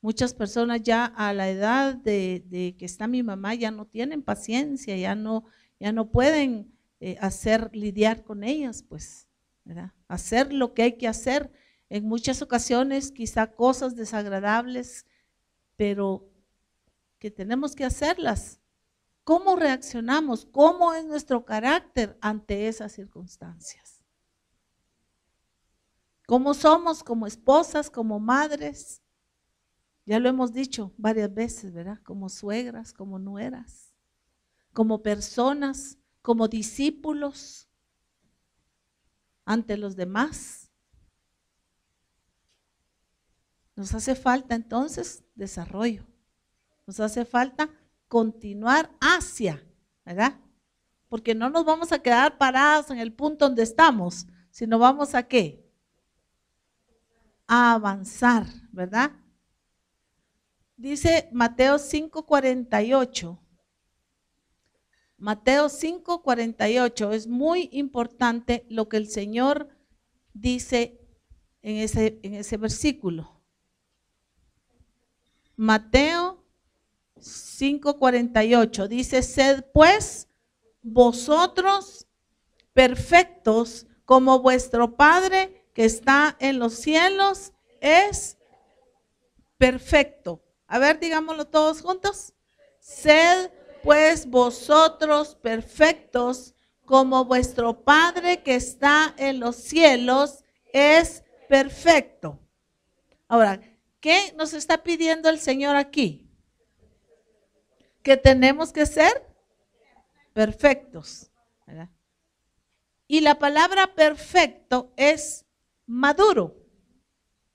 Muchas personas ya a la edad de que está mi mamá ya no tienen paciencia, ya no pueden lidiar con ellas, pues, ¿verdad? Hacer lo que hay que hacer. En muchas ocasiones quizá cosas desagradables, pero que tenemos que hacerlas. ¿Cómo reaccionamos? ¿Cómo es nuestro carácter ante esas circunstancias? ¿Cómo somos como esposas, como madres? Ya lo hemos dicho varias veces, ¿verdad? Como suegras, como nueras, como personas, como discípulos ante los demás. Nos hace falta entonces desarrollo. Nos hace falta continuar hacia, ¿verdad? Porque no nos vamos a quedar parados en el punto donde estamos, sino vamos a ¿qué? A avanzar, ¿verdad? Dice Mateo 5:48. Mateo 5:48. Es muy importante lo que el Señor dice en ese versículo. Mateo 5:48 dice: sed pues vosotros perfectos como vuestro Padre que está en los cielos es perfecto. A ver, digámoslo todos juntos. Sed pues vosotros perfectos como vuestro Padre que está en los cielos es perfecto. Ahora, ¿qué nos está pidiendo el Señor aquí? Que tenemos que ser perfectos, ¿verdad? Y la palabra perfecto es maduro.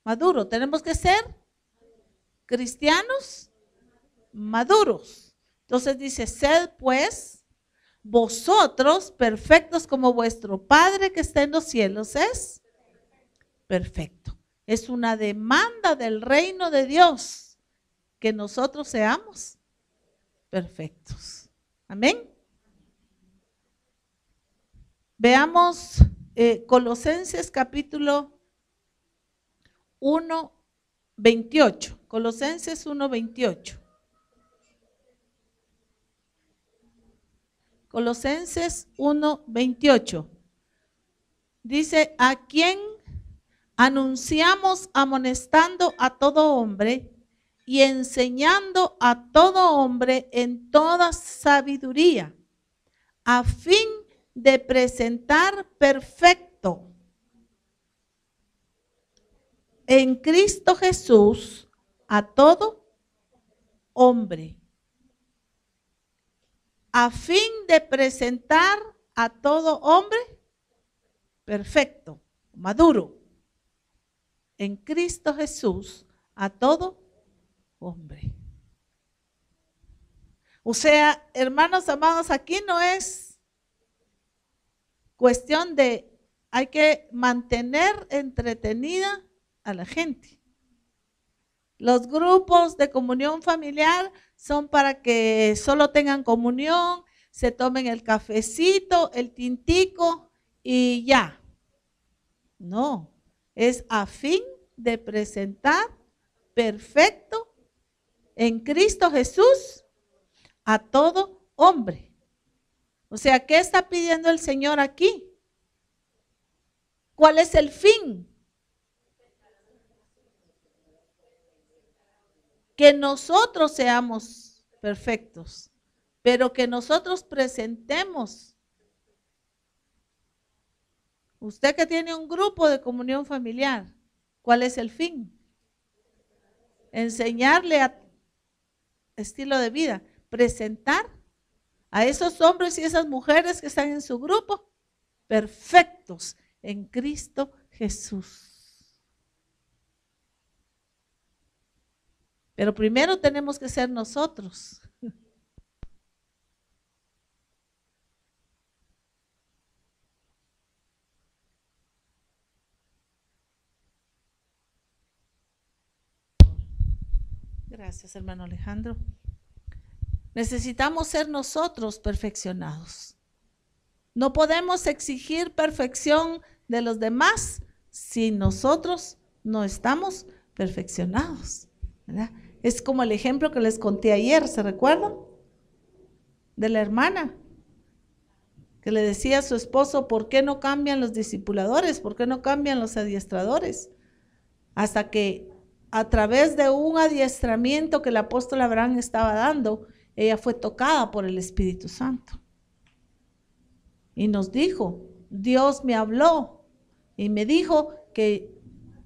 Maduro, tenemos que ser cristianos maduros. Entonces dice: sed pues vosotros perfectos como vuestro Padre que está en los cielos es perfecto. Es una demanda del reino de Dios que nosotros seamos perfectos. Amén. Veamos Colosenses capítulo 1:28. Colosenses 1:28. Colosenses 1:28. Dice: a quien Anunciamos amonestando a todo hombre y enseñando a todo hombre en toda sabiduría, a fin de presentar perfecto en Cristo Jesús a todo hombre. A fin de presentar a todo hombre perfecto, maduro, en Cristo Jesús a todo hombre. O sea, hermanos amados, aquí no es cuestión de, hay que mantener entretenida a la gente. Los grupos de comunión familiar son para que solo tengan comunión, se tomen el cafecito, el tintico y ya. No, es a fin de presentar perfecto en Cristo Jesús a todo hombre. O sea, ¿qué está pidiendo el Señor aquí? ¿Cuál es el fin? Que nosotros seamos perfectos, pero que nosotros presentemos. Usted que tiene un grupo de comunión familiar, ¿cuál es el fin? Enseñarle a estilo de vida, presentar a esos hombres y esas mujeres que están en su grupo perfectos en Cristo Jesús. Pero primero tenemos que ser nosotros. Gracias, hermano Alejandro. Necesitamos ser nosotros perfeccionados. No podemos exigir perfección de los demás si nosotros no estamos perfeccionados, ¿verdad? Es como el ejemplo que les conté ayer, ¿se recuerdan? De la hermana que le decía a su esposo, ¿por qué no cambian los discipuladores? ¿Por qué no cambian los adiestradores? Hasta que a través de un adiestramiento que el apóstol Abraham estaba dando, ella fue tocada por el Espíritu Santo. Y nos dijo, Dios me habló y me dijo que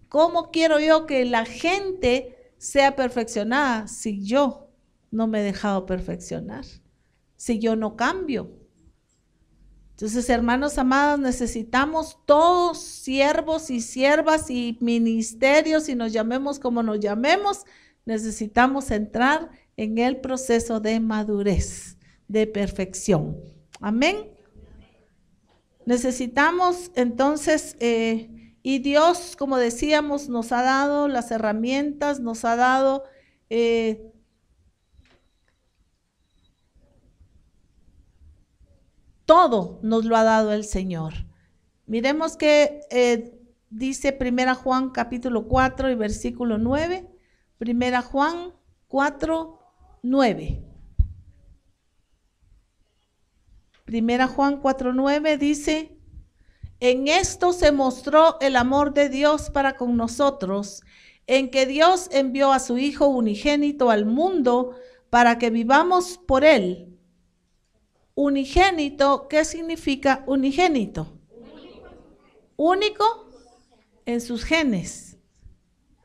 ¿cómo quiero yo que la gente sea perfeccionada si yo no me he dejado perfeccionar? Si yo no cambio. Entonces, hermanos amados, necesitamos todos, siervos y siervas y ministerios, y nos llamemos como nos llamemos, necesitamos entrar en el proceso de madurez, de perfección. Amén. Necesitamos entonces, y Dios, como decíamos, nos ha dado las herramientas, nos ha dado todo, nos lo ha dado el Señor. Miremos que dice 1 Juan capítulo 4 y versículo 9. 1 Juan 4, 9. 1 Juan 4:9 dice, en esto se mostró el amor de Dios para con nosotros, en que Dios envió a su Hijo unigénito al mundo para que vivamos por él. Unigénito, ¿qué significa unigénito? Único en sus genes.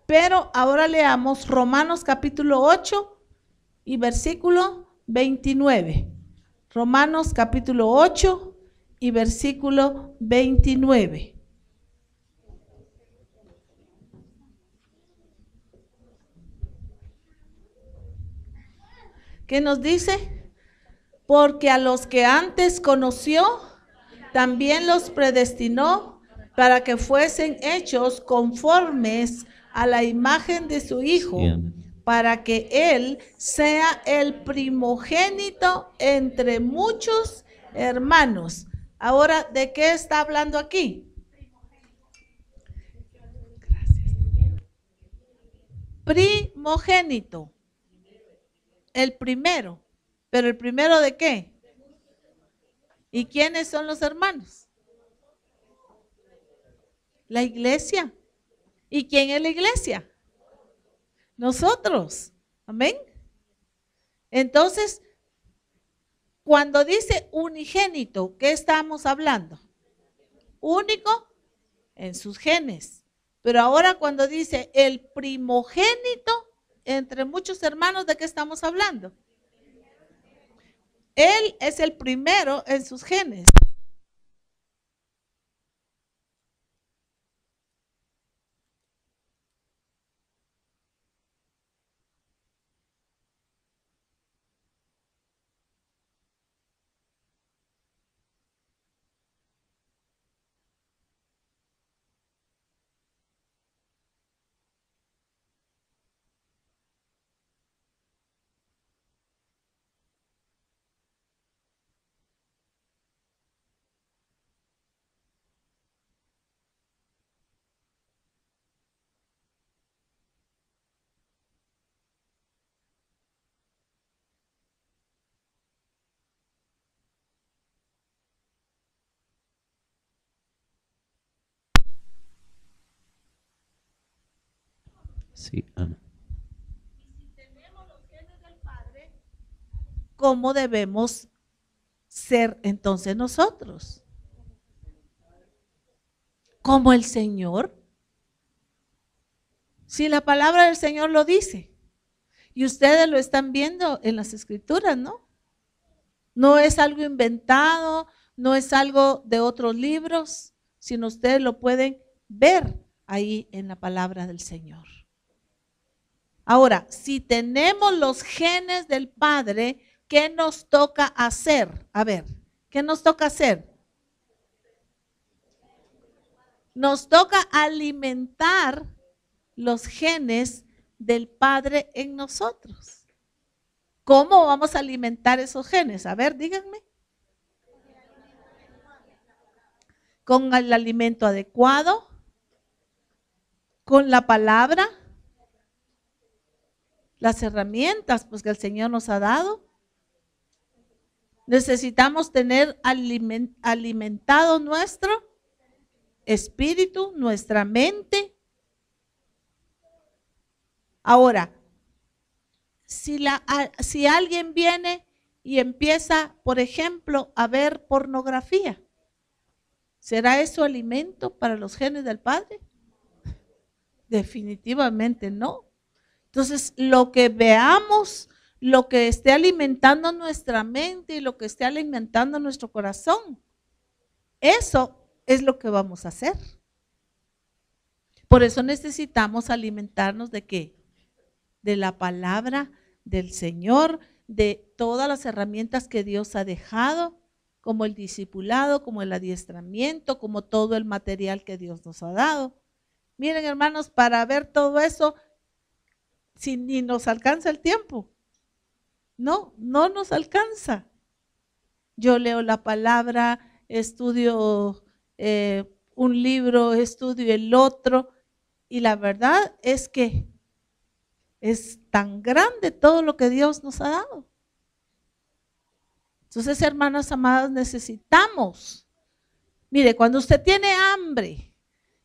Pero ahora leamos Romanos capítulo 8 y versículo 29. Romanos capítulo 8 y versículo 29. ¿Qué nos dice? Porque a los que antes conoció, también los predestinó para que fuesen hechos conformes a la imagen de su Hijo, para que Él sea el primogénito entre muchos hermanos. Ahora, ¿de qué está hablando aquí? Gracias. Primogénito. El primero. ¿Pero el primero de qué? ¿Y quiénes son los hermanos? La iglesia. ¿Y quién es la iglesia? Nosotros. Amén. Entonces, cuando dice unigénito, ¿qué estamos hablando? Único en sus genes. Pero ahora cuando dice el primogénito entre muchos hermanos, ¿de qué estamos hablando? Él es el primero en sus genes. Sí, Ana. Si tenemos los genes del Padre, ¿cómo debemos ser entonces nosotros? Como el Señor. Si la palabra del Señor lo dice. Y ustedes lo están viendo en las escrituras, ¿no? No es algo inventado, no es algo de otros libros, sino ustedes lo pueden ver ahí en la palabra del Señor. Ahora, si tenemos los genes del Padre, ¿qué nos toca hacer? A ver, ¿qué nos toca hacer? Nos toca alimentar los genes del Padre en nosotros. ¿Cómo vamos a alimentar esos genes? A ver, díganme. Con el alimento adecuado, con la palabra, las herramientas pues, que el Señor nos ha dado. Necesitamos tener alimentado nuestro espíritu, nuestra mente. Ahora, si alguien viene y empieza, por ejemplo, a ver pornografía, ¿será eso alimento para los genes del Padre? Definitivamente no. Entonces, lo que veamos, lo que esté alimentando nuestra mente y lo que esté alimentando nuestro corazón, eso es lo que vamos a hacer. Por eso necesitamos alimentarnos ¿de qué? De la palabra del Señor, de todas las herramientas que Dios ha dejado, como el discipulado, como el adiestramiento, como todo el material que Dios nos ha dado. Miren, hermanos, para ver todo eso, si ni nos alcanza el tiempo. No nos alcanza. Yo leo la palabra, estudio un libro, estudio el otro, y la verdad es que es tan grande todo lo que Dios nos ha dado. Entonces, hermanas amadas, necesitamos. Mire, cuando usted tiene hambre,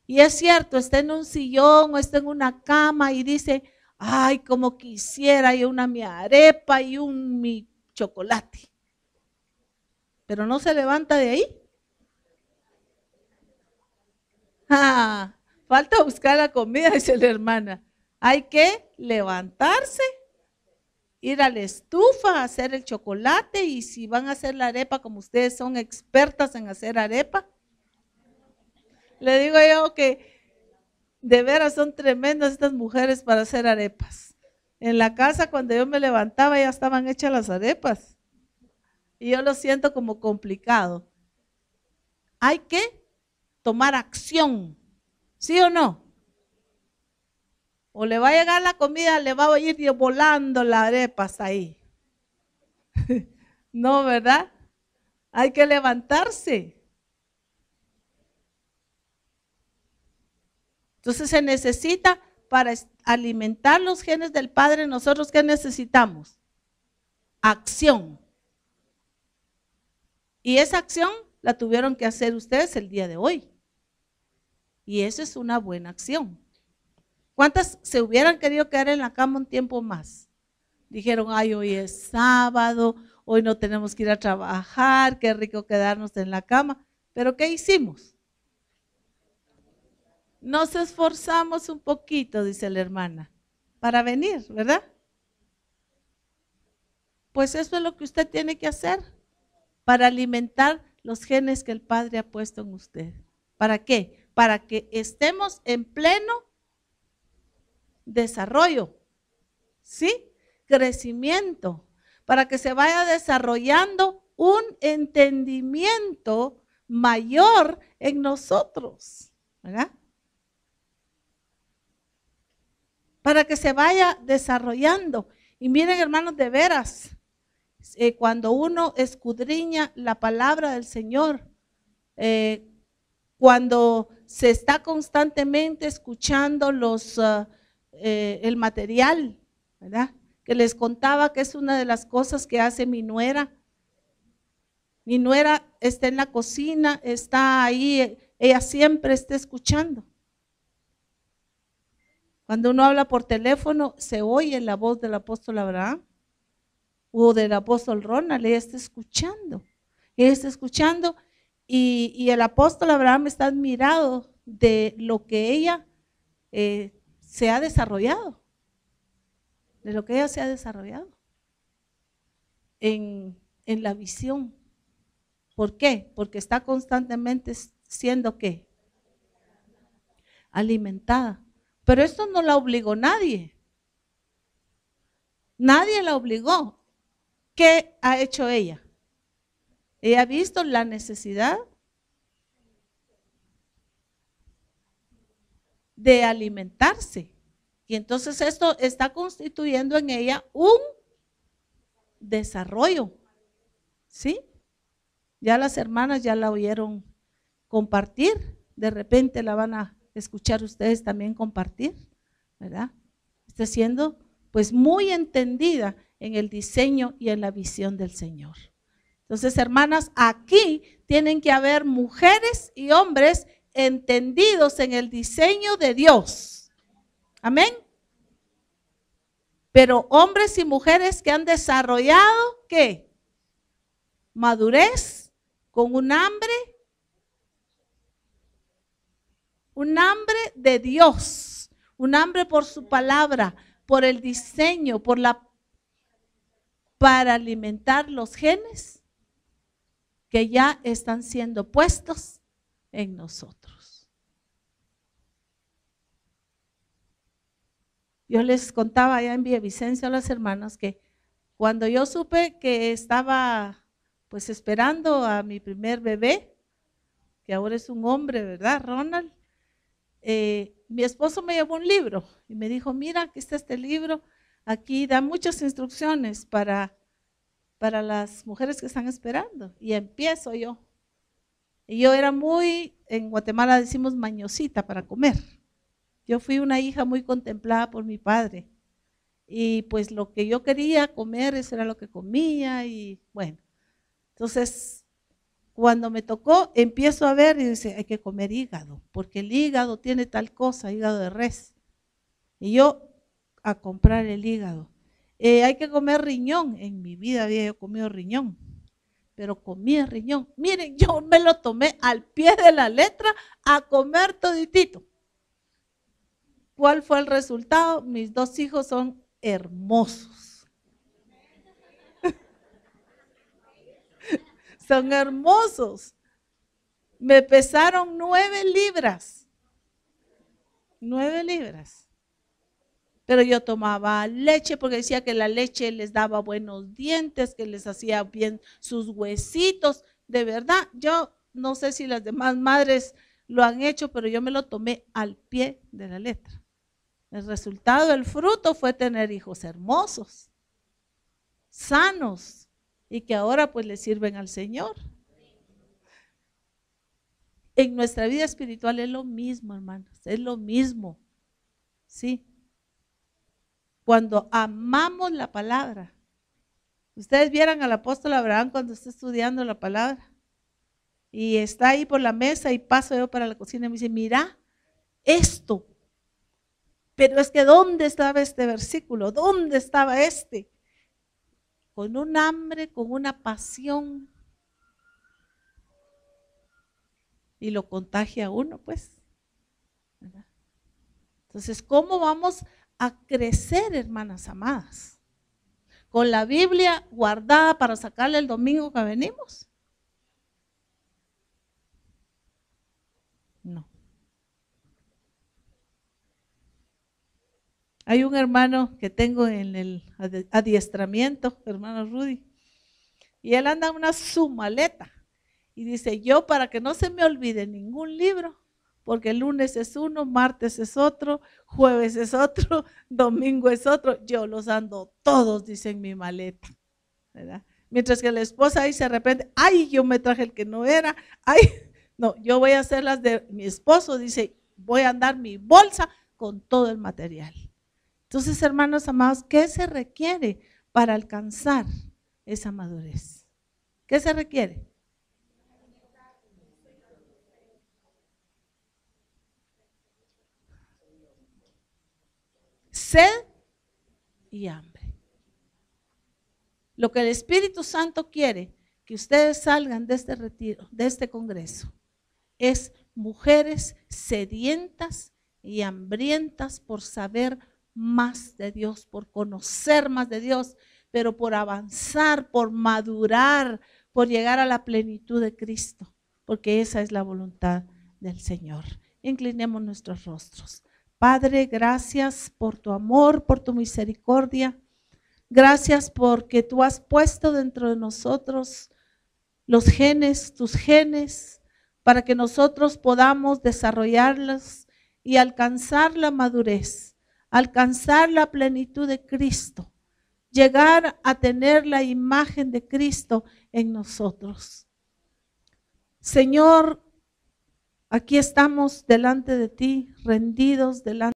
y es cierto, está en un sillón o está en una cama y dice, ay, como quisiera yo mi arepa y mi chocolate. Pero no se levanta de ahí. Falta buscar la comida, dice la hermana. Hay que levantarse, ir a la estufa, hacer el chocolate, y si van a hacer la arepa, como ustedes son expertas en hacer arepa, le digo yo que de veras son tremendas estas mujeres para hacer arepas. En la casa cuando yo me levantaba ya estaban hechas las arepas y yo lo siento como complicado. Hay que tomar acción, ¿sí o no? O le va a llegar la comida, le va a ir volando las arepas ahí. No, ¿verdad? Hay que levantarse. Entonces se necesita para alimentar los genes del Padre. Nosotros, ¿qué necesitamos? Acción. Y esa acción la tuvieron que hacer ustedes el día de hoy. Y eso es una buena acción. ¿Cuántas se hubieran querido quedar en la cama un tiempo más? Dijeron, ay, hoy es sábado, hoy no tenemos que ir a trabajar, qué rico quedarnos en la cama. ¿Pero qué hicimos? Nos esforzamos un poquito, dice la hermana, para venir, ¿verdad? Pues eso es lo que usted tiene que hacer para alimentar los genes que el Padre ha puesto en usted. ¿Para qué? Para que estemos en pleno desarrollo, ¿sí? Crecimiento, para que se vaya desarrollando un entendimiento mayor en nosotros, ¿verdad? Para que se vaya desarrollando. Y miren, hermanos, de veras, cuando uno escudriña la palabra del Señor, cuando se está constantemente escuchando el material, ¿verdad? Que les contaba que es una de las cosas que hace mi nuera. Mi nuera está en la cocina, está ahí, ella siempre está escuchando. Cuando uno habla por teléfono, se oye la voz del apóstol Abraham o del apóstol Ronald, ella está escuchando. Ella está escuchando y el apóstol Abraham está admirado de lo que ella se ha desarrollado. De lo que ella se ha desarrollado en la visión. ¿Por qué? Porque está constantemente siendo ¿qué? Alimentada. Pero esto no la obligó nadie. Nadie la obligó. ¿Qué ha hecho ella? Ella ha visto la necesidad de alimentarse. Y entonces esto está constituyendo en ella un desarrollo. ¿Sí? Ya las hermanas ya la oyeron compartir. De repente la van a escuchar ustedes también compartir, ¿verdad? Está siendo pues muy entendida en el diseño y en la visión del Señor. Entonces, hermanas, aquí tienen que haber mujeres y hombres entendidos en el diseño de Dios. Amén. Pero hombres y mujeres que han desarrollado, ¿qué? Madurez, con un hambre de Dios, un hambre por su palabra, por el diseño, para alimentar los genes que ya están siendo puestos en nosotros. Yo les contaba allá en Villavicencio a las hermanas que cuando yo supe que estaba pues esperando a mi primer bebé, que ahora es un hombre, ¿verdad, Ronald? Mi esposo me llevó un libro y me dijo, mira, aquí está este libro, aquí da muchas instrucciones para las mujeres que están esperando. Y empiezo yo. Y yo era en Guatemala decimos mañosita para comer. Yo fui una hija muy contemplada por mi padre. Y pues lo que yo quería comer, eso era lo que comía y bueno. Entonces, cuando me tocó, empiezo a ver y dice, hay que comer hígado, porque el hígado tiene tal cosa, hígado de res. Y yo a comprar el hígado. Hay que comer riñón. En mi vida había yo comido riñón, pero comí riñón. Miren, yo me lo tomé al pie de la letra a comer toditito. ¿Cuál fue el resultado? Mis dos hijos son hermosos. Son hermosos. Me pesaron 9 libras. 9 libras. Pero yo tomaba leche porque decía que la leche les daba buenos dientes, que les hacía bien sus huesitos. De verdad, yo no sé si las demás madres lo han hecho, pero yo me lo tomé al pie de la letra. El resultado, el fruto fue tener hijos hermosos, sanos y que ahora pues le sirven al Señor. En nuestra vida espiritual es lo mismo, hermanos, es lo mismo, ¿sí? Cuando amamos la palabra, ustedes vieran al apóstol Abraham cuando está estudiando la palabra y está ahí por la mesa y paso yo para la cocina y me dice, mira, esto Pero es que ¿dónde estaba este versículo? ¿Dónde estaba este? Con un hambre, con una pasión. Y lo contagia a uno, pues. ¿Verdad? Entonces, ¿cómo vamos a crecer, hermanas amadas? ¿Con la Biblia guardada para sacarle el domingo que venimos? No. Hay un hermano que tengo en el adiestramiento, hermano Rudy, y él anda una su maleta y dice, yo para que no se me olvide ningún libro, porque el lunes es uno, martes es otro, jueves es otro, domingo es otro, yo los ando todos, dice, en mi maleta, ¿verdad? Mientras que la esposa ahí se arrepiente, ay, yo me traje el que no era, ay, no, yo voy a hacer las de mi esposo, dice, voy a andar mi bolsa con todo el material. Entonces, hermanos amados, ¿qué se requiere para alcanzar esa madurez? ¿Qué se requiere? Sed y hambre. Lo que el Espíritu Santo quiere que ustedes salgan de este retiro, de este congreso, es mujeres sedientas y hambrientas por saber más de Dios, por conocer más de Dios, pero por avanzar, por madurar, por llegar a la plenitud de Cristo, porque esa es la voluntad del Señor. Inclinemos nuestros rostros. Padre, gracias por tu amor, por tu misericordia. Gracias porque tú has puesto dentro de nosotros los genes, tus genes, para que nosotros podamos desarrollarlos y alcanzar la madurez, alcanzar la plenitud de Cristo, llegar a tener la imagen de Cristo en nosotros. Señor, aquí estamos delante de ti, rendidos delante